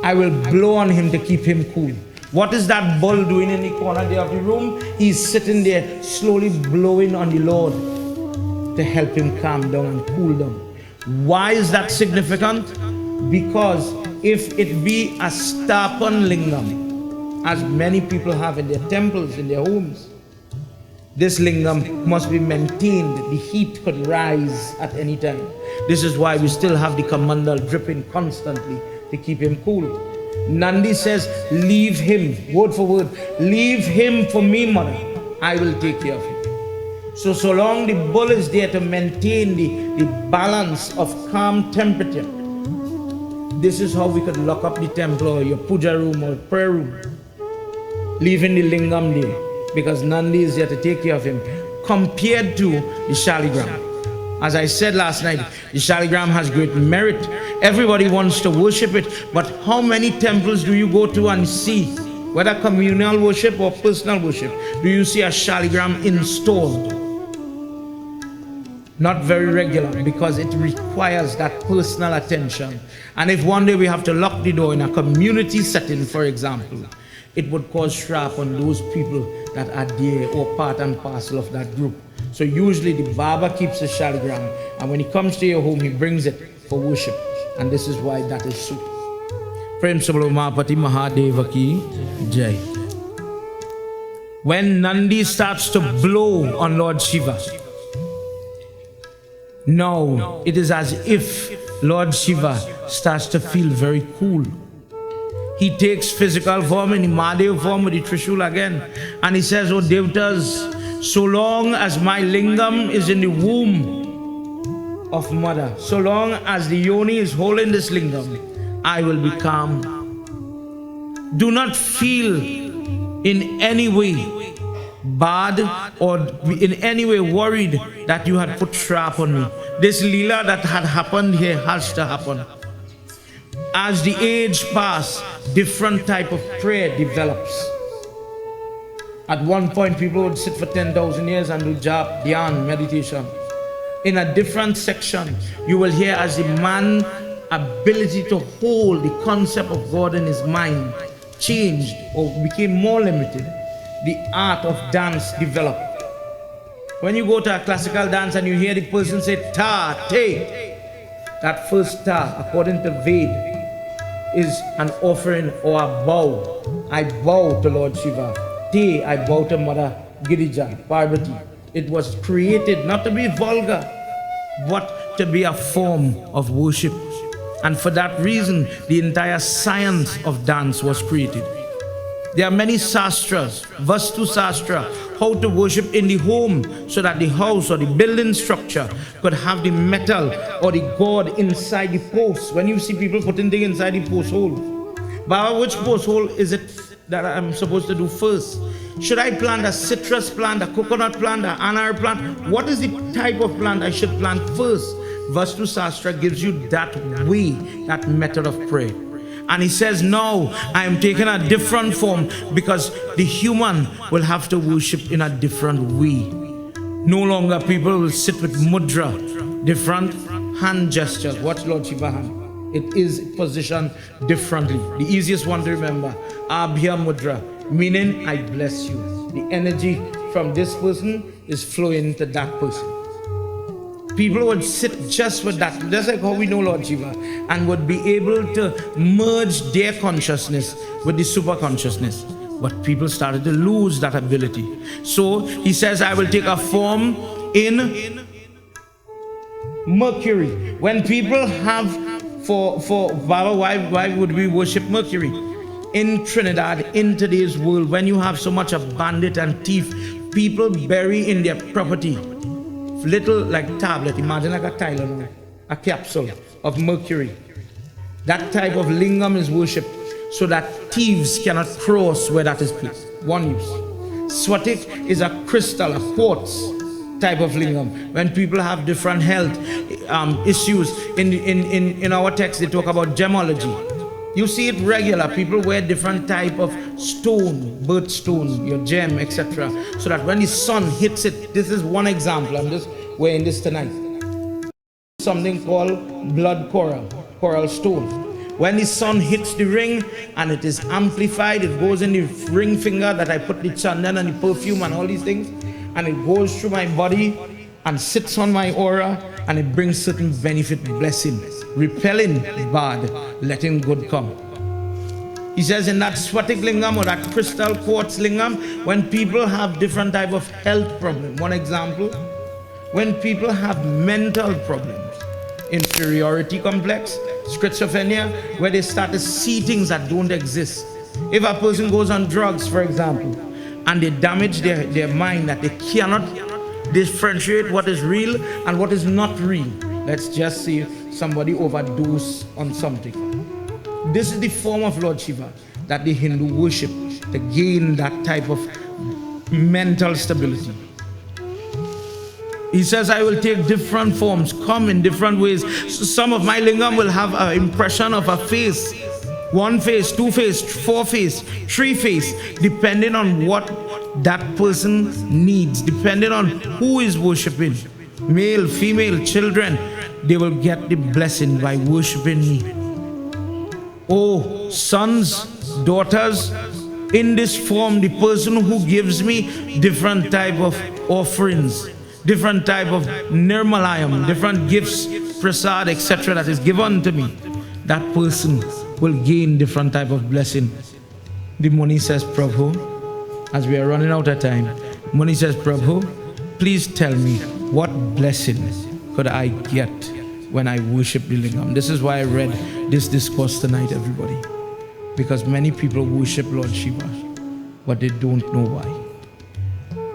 I will blow on him to keep him cool. What is that bull doing in the corner there of the room? He's sitting there slowly blowing on the Lord to help him calm down and cool down. Why is that significant? Because if it be a Stapan lingam, as many people have in their temples, in their homes, this lingam must be maintained. The heat could rise at any time. This is why we still have the kamandal dripping constantly to keep him cool. Nandi says, leave him, word for word, leave him for me, mother. I will take care of him. So long the bull is there to maintain the balance of calm temperature. This is how we could lock up the temple or your puja room or prayer room. Leaving the lingam there, because Nandi is there to take care of him, compared to the Shaligram. As I said last night, the Shaligram has great merit. Everybody wants to worship it, but how many temples do you go to and see, whether communal worship or personal worship, do you see a Shaligram installed? Not very regular, because it requires that personal attention. And if one day we have to lock the door in a community setting, for example, it would cause shrap on those people that are there or part and parcel of that group. So usually the Baba keeps the Shaligram, and when he comes to your home, he brings it for worship. And this is why that is so. Prem Sabalo Mahapati Mahadeva ki Jai. When Nandi starts to blow on Lord Shiva, now it is as if Lord Shiva starts to feel very cool. He takes physical form in the Mahadev form with the Trishul again. And he says, oh Devatas, so long as my lingam is in the womb of mother, so long as the yoni is holding this lingam, I will be calm. Do not feel in any way bad or in any way worried that you had put trap on me. This Leela that had happened here has to happen. As the age passes, different type of prayer develops. At one point, people would sit for 10,000 years and do jap, dhyan, meditation. In a different section, you will hear as the man's ability to hold the concept of God in his mind changed or became more limited. The art of dance developed. When you go to a classical dance and you hear the person say ta, te, that first ta, according to Ved, is an offering or a bow. I bow to Lord Shiva. Te, I bow to Mother Girija, Parvati. It was created not to be vulgar, but to be a form of worship. And for that reason, the entire science of dance was created. There are many sastras, Vastu Sastra, how to worship in the home so that the house or the building structure could have the metal or the god inside the post. When you see people putting things inside the post hole, Baba, which post hole is it that I'm supposed to do first? Should I plant a citrus plant, a coconut plant, an anar plant? What is the type of plant I should plant first? Vastu Sastra gives you that way, that method of prayer. And he says, no, I am taking a different form because the human will have to worship in a different way. No longer people will sit with mudra, different hand gestures. Watch Lord Shiva hand. It is positioned differently. The easiest one to remember, Abhya Mudra, meaning I bless you. The energy from this person is flowing to that person. People would sit just with that, just like how we know Lord Shiva, and would be able to merge their consciousness with the super consciousness. But people started to lose that ability. So he says, I will take a form in Mercury. When people have, for Baba, why would we worship Mercury? In Trinidad, in today's world, when you have so much of bandit and thief, people bury in their property little like tablet, imagine like a Tylenol, a capsule of mercury. That type of lingam is worshipped so that thieves cannot cross where that is placed. One use. Swatik is a crystal, a quartz type of lingam. When people have different health issues, in our text they talk about gemology. You see it regular. People wear different type of stone, birthstone, your gem, etc. So that when the sun hits it, this is one example. I'm just wearing this tonight. Something called blood coral stone. When the sun hits the ring and it is amplified, it goes in the ring finger that I put the chandan and the perfume and all these things, and it goes through my body and sits on my aura, and it brings certain benefit, blessing, repelling bad, letting good come. He says in that Swatik Lingam or that crystal quartz Lingam, when people have different type of health problem, one example, when people have mental problems, inferiority complex, schizophrenia, where they start to see things that don't exist. If a person goes on drugs, for example, and they damage their mind, that they cannot differentiate what is real and what is not real. Let's just say somebody overdose on something. This is the form of Lord Shiva that the Hindu worship to gain that type of mental stability. He says, I will take different forms, come in different ways. So some of my lingam will have an impression of a face, one face, two face, four face, three face, depending on what that person needs, depending on who is worshiping. Male, female, children, they will get the blessing by worshiping me. Oh, sons, daughters, in this form, the person who gives me different type of offerings, different type of nirmalayam, different gifts, prasad, etc. that is given to me, that person will gain different type of blessing. The Muni says, Prabhu, as we are running out of time, Muni says, Prabhu, please tell me what blessing could I get when I worship the Lingam. This is why I read this discourse tonight, everybody. Because many people worship Lord Shiva, but they don't know why.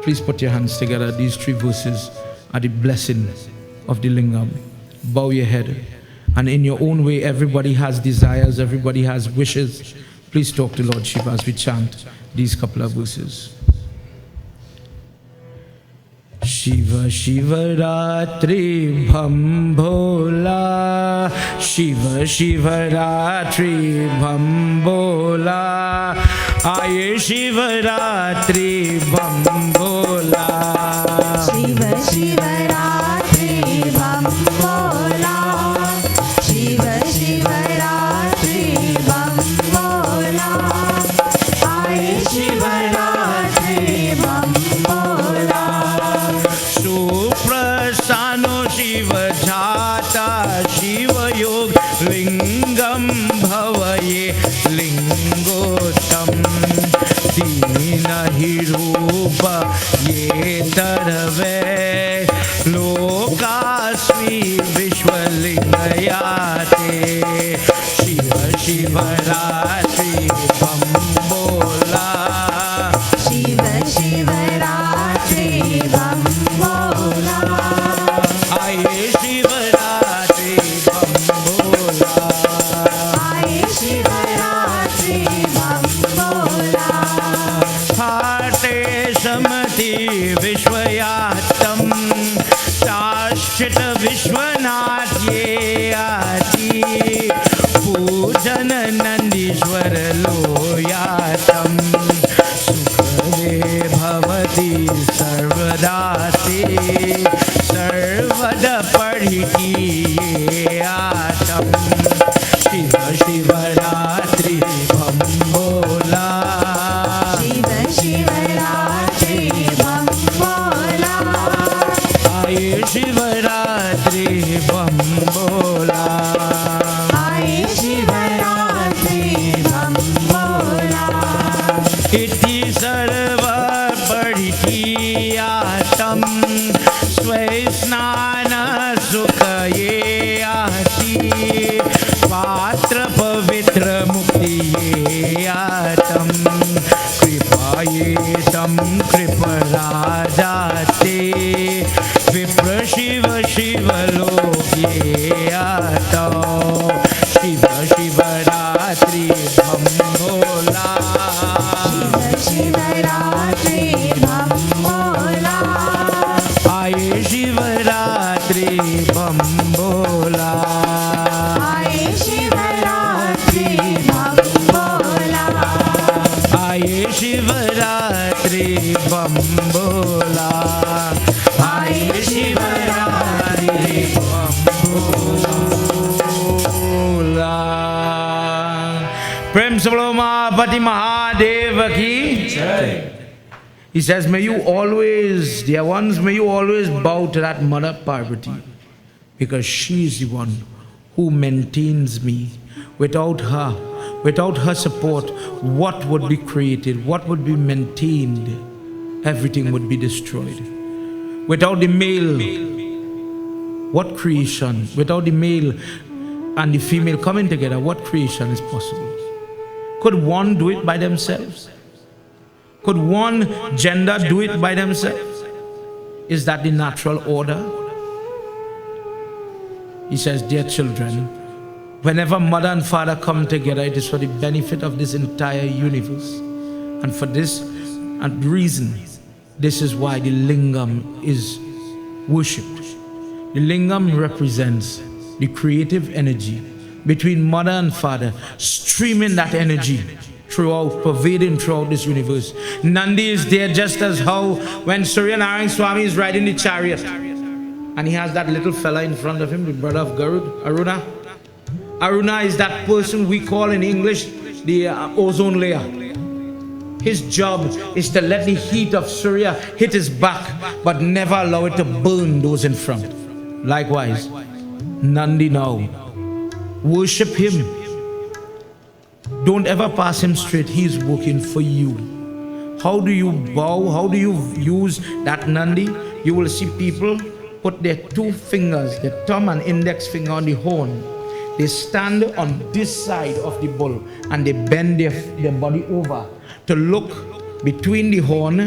Please put your hands together. These three verses are the blessing of the Lingam. Bow your head. And in your own way, everybody has desires, everybody has wishes. Please talk to Lord Shiva as we chant these couple of verses. Shiva Shiva Ratri Bham Bhola, Shiva Shiva Ratri Bham Bhola, Aaye Shiva Ratri Bham Bhola, Shiva Shiva Ratri Bham Bhola, Shiva Shiva Ratri Bham Bhola, Aaye Shiva Ratri Bham Bhola, Suprasano Shiva Jhata Shiva Yog Lingam Bhavaye Lingotam Dina Hirupa Ye Tarave Lokasmi Vishwalingayate Shiva Shiva Ratri Bham Bhola, Shiva Shiva Ratri Bham Bhola, Aaye Shiva Ratri Bham Bhola, Aaye Shiva Ratri Bham Bhola, Harte Samati Vishwayatam Shashchita Vishwanath Ye Ati Pujan Nandishwar Loyatam Sukhade Bhavati Sarvadati Sarvada Parhiti Ye Atam Shiva Shiva Ratri Bham Bhola, Shiva Shiva Ratri Bham Bhola, Aaye Shiva Ratri Bham Bhola, Aaye Shiva Ratri Bham Bhola, Iti Sarva Parhiyatam Svaisnana Sukhaye Ati Patra Pavitra Muktiye Atam Kripaye Tam Kriparajate Vipra Shiva Shiva Lokye Atam Shiva Shiva Ratri Bham Bhola, Shiva Shiva Ratri Bham Bhola, Aaye Shiva Ratri Bham Bhola, Aaye Shiva Ratri Bham Umapati Mahadeva ki Jai. He says, may you always, dear ones, may you always bow to that Mother Parvati, because she is the one who maintains me. Without her support, what would be created? What would be maintained? Everything would be destroyed. Without the male, what creation? Without the male and the female coming together, what creation is possible? Could one do it by themselves? Could one gender do it by themselves? Is that the natural order? He says, dear children, whenever mother and father come together, it is for the benefit of this entire universe. And for this reason, this is why the Lingam is worshipped. The Lingam represents the creative energy between mother and father, streaming that energy throughout, pervading throughout this universe. Nandi is there just as how when Surya Narayan Swami is riding the chariot and he has that little fella in front of him, the brother of Garud, Aruna. Aruna is that person we call in English the ozone layer. His job is to let the heat of Surya hit his back, but never allow it to burn those in front. Likewise, Nandi now, worship him. Don't ever pass him straight. He is working for you. How do you bow? How do you use that Nandi? You will see people put their two fingers, the thumb and index finger on the horn. They stand on this side of the bull and they bend their body over to look between the horn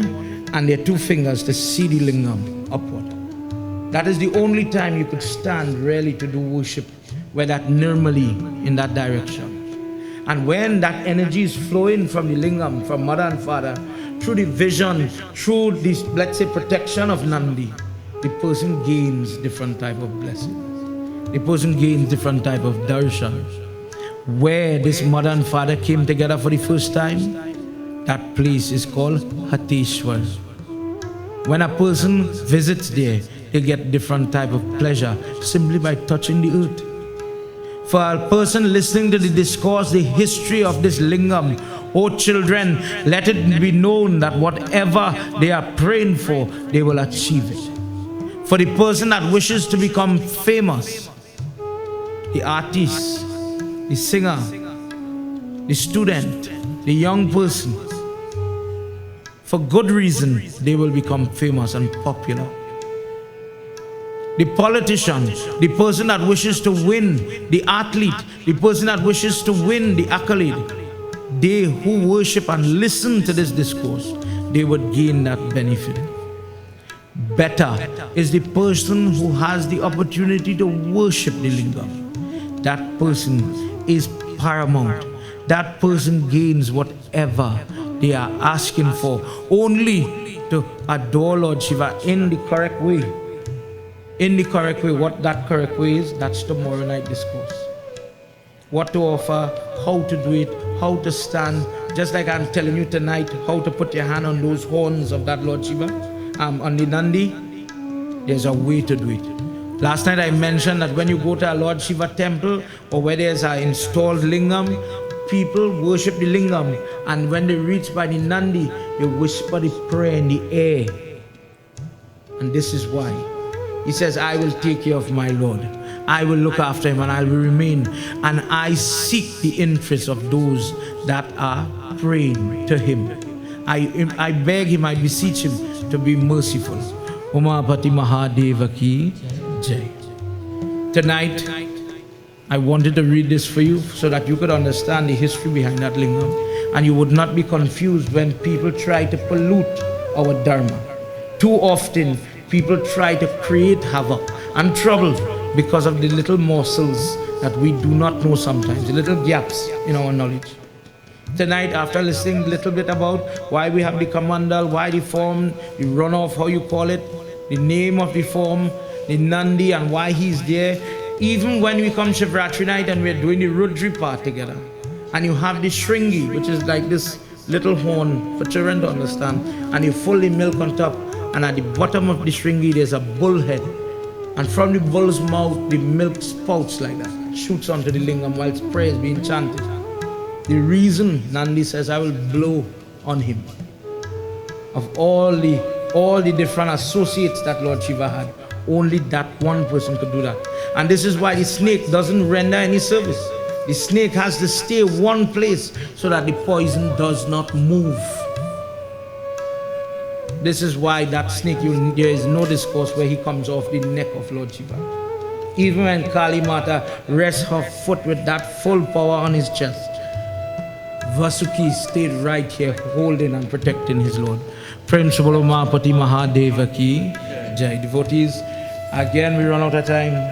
and their two fingers to see the lingam upward. That is the only time you could stand really to do worship, where that normally in that direction. And when that energy is flowing from the lingam, from mother and father, through the vision, through this, let's say, protection of Nandi, the person gains different type of blessings. The person gains different type of darshan. Where this mother and father came together for the first time, that place is called Hateshwar. When a person visits there, they get different type of pleasure simply by touching the earth. For a person listening to the discourse, the history of this lingam, oh children, let it be known that whatever they are praying for, they will achieve it. For the person that wishes to become famous, the artist, the singer, the student, the young person, for good reason, they will become famous and popular. The politician, the person that wishes to win, the athlete, the person that wishes to win the accolade, they who worship and listen to this discourse, they would gain that benefit. Better is the person who has the opportunity to worship the lingam. That person is paramount. That person gains whatever they are asking for, only to adore Lord Shiva in the correct way. In the correct way. What that correct way is, that's tomorrow night discourse. What to offer, how to do it, how to stand. Just like I'm telling you tonight, how to put your hand on those horns of that Lord Shiva, on the Nandi. There's a way to do it. Last night I mentioned that when you go to a Lord Shiva temple or where there's an installed lingam, people worship the lingam, and when they reach by the Nandi, they whisper the prayer in the air. And this is why. He says, I will take care of my Lord. I will look after him and I will remain. And I seek the interest of those that are praying to him. I beg him, I beseech him to be merciful. Umapati Mahadeva ki Jai. Tonight, I wanted to read this for you so that you could understand the history behind that lingam. And you would not be confused when people try to pollute our dharma. Too often, people try to create havoc and trouble because of the little morsels that we do not know sometimes, the little gaps in our knowledge. Tonight, after listening a little bit about why we have the Kamandal, why the form, the runoff, how you call it, the name of the form, the Nandi and why he's there, even when we come Shivratri night and we're doing the Rudri part together, and you have the Shringi, which is like this little horn for children to understand, and you full the milk on top, and at the bottom of the Shringi there's a bull head, and from the bull's mouth the milk spouts like that, shoots onto the lingam while prayer is being chanted. The reason Nandi says, I will blow on him. Of all the different associates that Lord Shiva had, only that one person could do that. And this is why the snake doesn't render any service. The snake has to stay one place so that the poison does not move. This is why that snake, there is no discourse where he comes off the neck of Lord Shiva. Even when Kali Mata rests her foot with that full power on his chest, Vasuki stayed right here holding and protecting his Lord. Prem Shubalo Mahapati Mahadeva Ki Jai. Devotees, again we run out of time.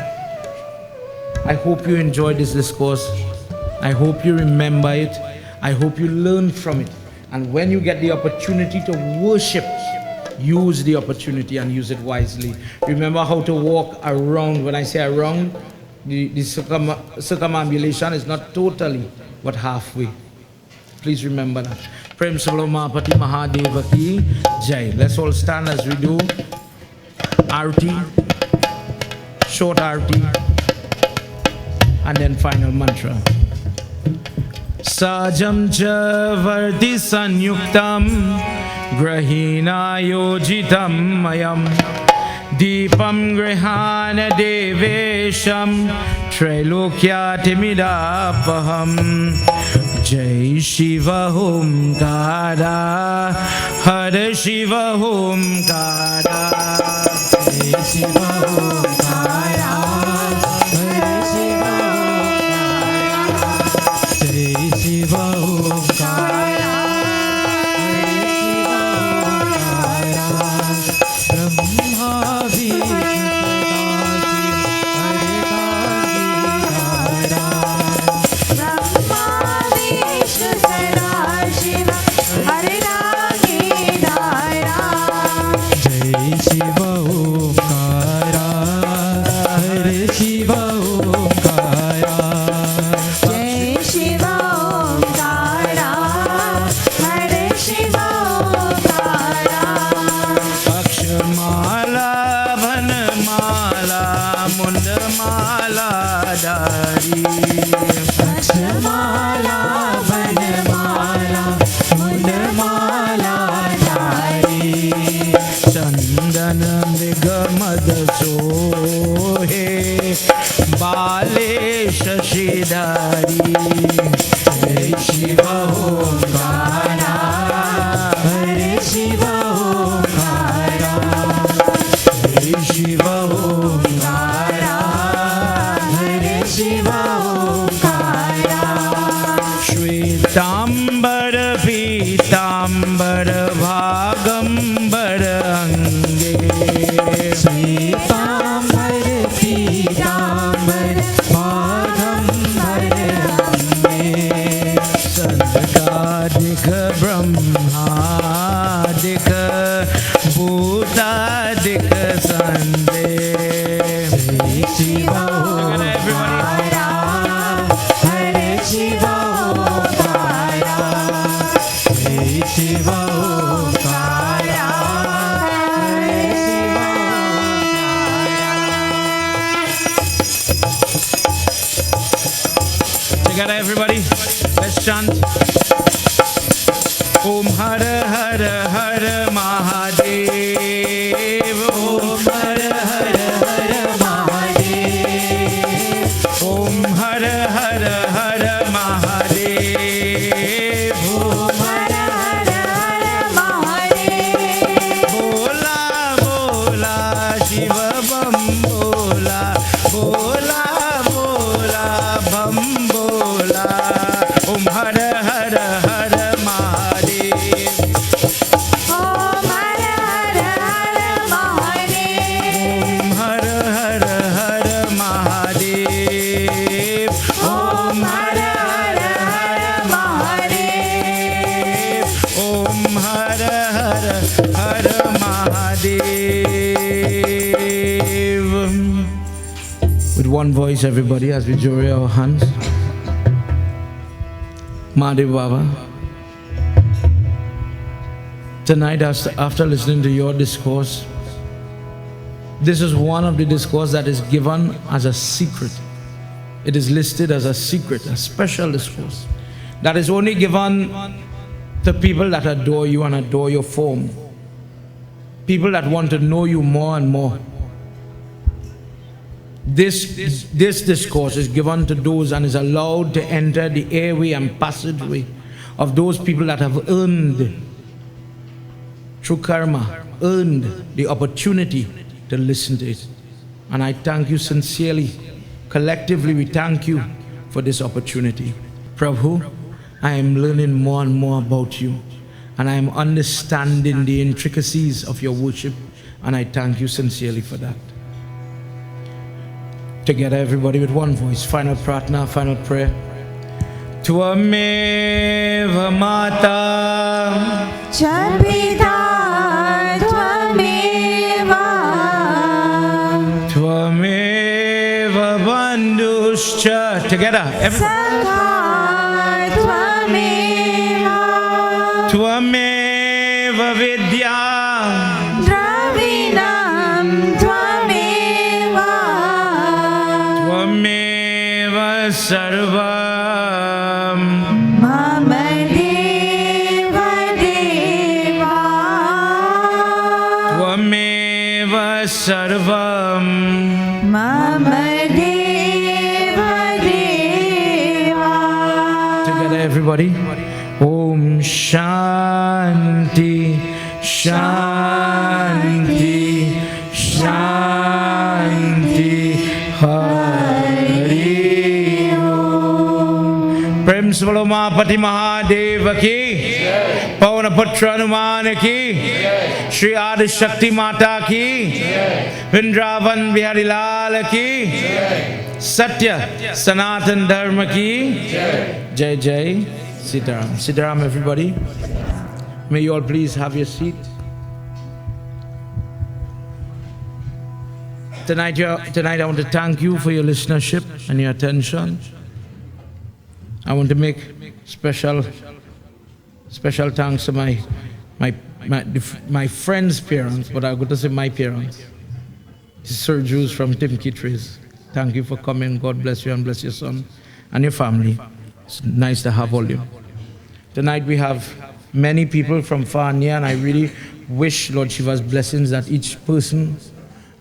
I hope you enjoyed this discourse. I hope you remember it. I hope you learn from it. And when you get the opportunity to worship, use the opportunity and use it wisely. Remember how to walk around. When I say around, the circumambulation is not totally, but halfway. Please remember that. Prem Sabalo Mahapati Mahadeva Ki Jai. Let's all stand as we do Arti, short Arti, and then final mantra. Sajam cha varti sanyuktam grahina yojitam mayam deepam grihana devesham trilokyatimidaapaham. Jai Shiva Hum Kada Hare Shiva Hum Kada. Jai Shiva Hum Kada Hare Shiva Hum Kada. Together everybody, let's chant. Om Hara Hara Hara Mahadev. Om Hara Hara Hara Mahadev. Om Hara Hara Hara Mahadev. Om Hara Hara Hara Mahadev. Bola Bola Shiva Bam Bola. Bola Bola Bam Bola. Om Hara Hara Hara Mahadev. Om Hara Hara Hara Mahadev. Om Hara Hara Hara Mahadev. Om Hara Hara Hara Mahadev. Om Hara Hara Hara Mahadev. With one voice, everybody, as we join our hands. Mahadev Baba, tonight after listening to your discourse, this is one of the discourse that is given as a secret. It is listed as a secret, a special discourse. that is only given to people that adore you and adore your form. People that want to know you more and more. This discourse is given to those and is allowed to enter the airway and passageway of those people that have earned, through karma, earned the opportunity to listen to it. And I thank you sincerely. Collectively, we thank you for this opportunity. Prabhu, I am learning more and more about you, and I am understanding the intricacies of your worship, and I thank you sincerely for that. Together, everybody with one voice, final pratna, final prayer. Tvameva Mata Chapita Tvameva Tvameva Bandhuscha. Together, everybody. Sakha Tvameva Tvameva Vidya Dravinam Tvameva Tvameva Sarvam Mama Deva Deva Tvameva Sarvam. Mama Deva Deva. Together, everybody. Om Shanti, Shanti, Shanti. Hari Om. Prem Svalomapati Mahadeva ki, Pavana Putra Hanumana ki, Shri Adi Shakti Mata ki, Vrindavan Bihari Lal ki, Satya Sanatan Dharma ki, Jai Jai Sitaram. Sitaram, everybody. May you all please have your seat. Tonight I want to thank you for your listenership and your attention. I want to make special thanks to my friends' parents, but I'm going to say my parents. Sir Jews from Tim Kitris. Thank you for coming. God bless you and bless your son and your family. It's nice to have all you. Tonight we have many people from far and near, and I really wish Lord Shiva's blessings that each person,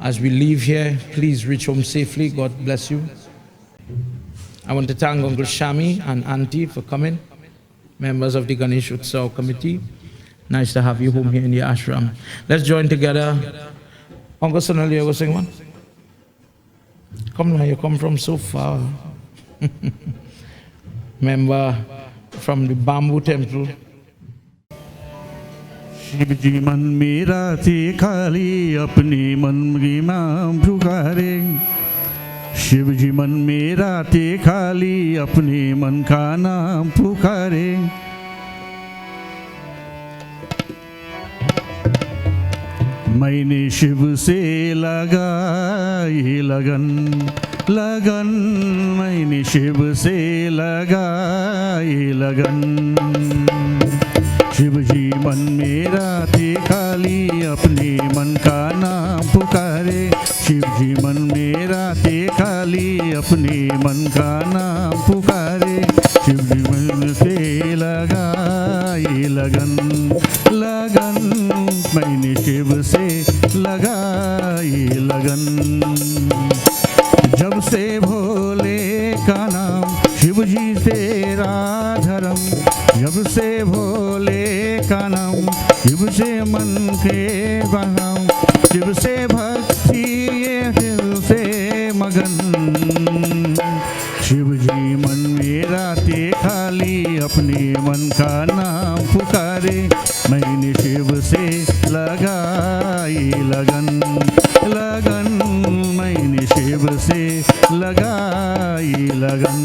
as we leave here, please reach home safely. God bless you. I want to thank Uncle Shami and Auntie for coming, members of the Ganesh Utsav committee. Nice to have you home here in the ashram. Let's join together. Uncle Sonal, you go sing one? Come now, you come from so far. Member from the Bamboo Temple. Shiv जी मन मेरा थे खाली अपने मन की मां पुकारे शिव जी मन मेरा थे खाली अपने मन का नाम पुकारे मैंने शिव से लगाई लगन लगन मैंने शिव से लगाई लगन शिव जी मन मेरा थे खाली अपने मन का नाम पुकारे शिव जी मन मेरा थे खाली अपने मन का नाम पुकारे शिव जी मन से लगाई लगन लगन मैंने शिव से लगाई लगन जब से भोले का नाम शिव जी तेरा धर्म जब से भोले का नाम शिव से मन के बहाम शिव से भक्ति शिव से मगन शिव जी मन मेरा ते खाली अपने मन का नाम पुकारे मैंने शिव से लगाई लगन लगन मैंने शिव से लगाई लगन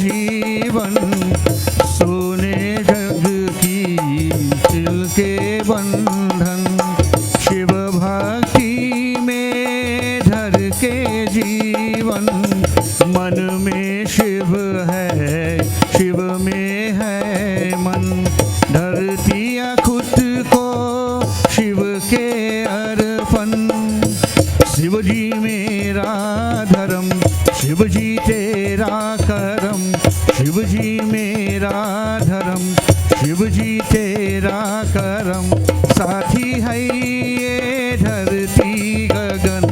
जीवन सोने जग जीवन। मन में शिव है, शिव में है मन। धरतिया खुद को शिव के अर्पण। शिव जी मेरा धर्म, शिव जी तेरा करम। शिव जी मेरा धर्म, शिव जी तेरा करम। साथी है ये धरती गगन।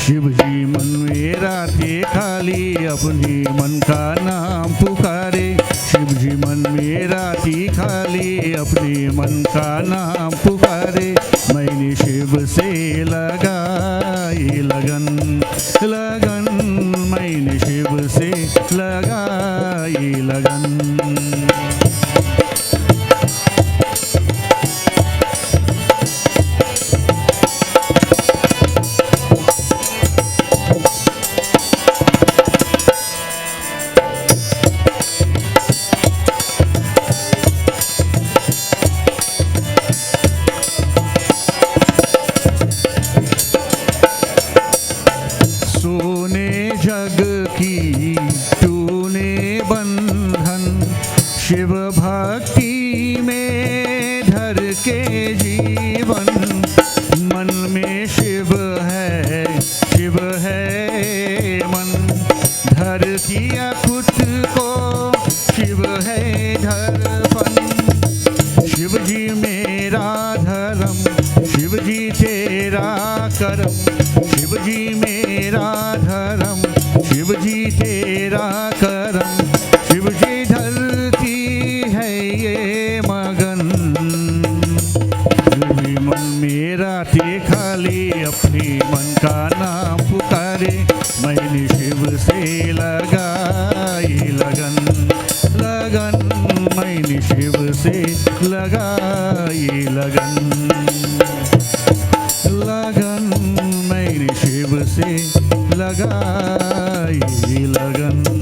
शिव जी मन मेरा थे खाली अपने मन का नाम पुकारे। शिव जी मन मेरा थी खाली अपने मन का नाम पुकारे। मैंने शिव से लगाई लगन, लगन। मैंने शिव से लगाई लगन। जग की तूने बंधन। शिव भक्ति में धर के जीवन। मन में शिव है, शिव है मन। धर किया खुद को शिव है धड़पन। शिव जी मेरा धर्म, शिव जी तेरा करम। शिव जी मेरा धर्म, शिव जी तेरा करम। शिव जी धरती है ये मगन। शिव जी मन मेरा ते खाली अपने मन का नाम पुकारे। मैंने शिव से लगाई लगन, लगन। मैंने शिव से लगाई लगन, लगन। मैंने शिव से लगाई लगन।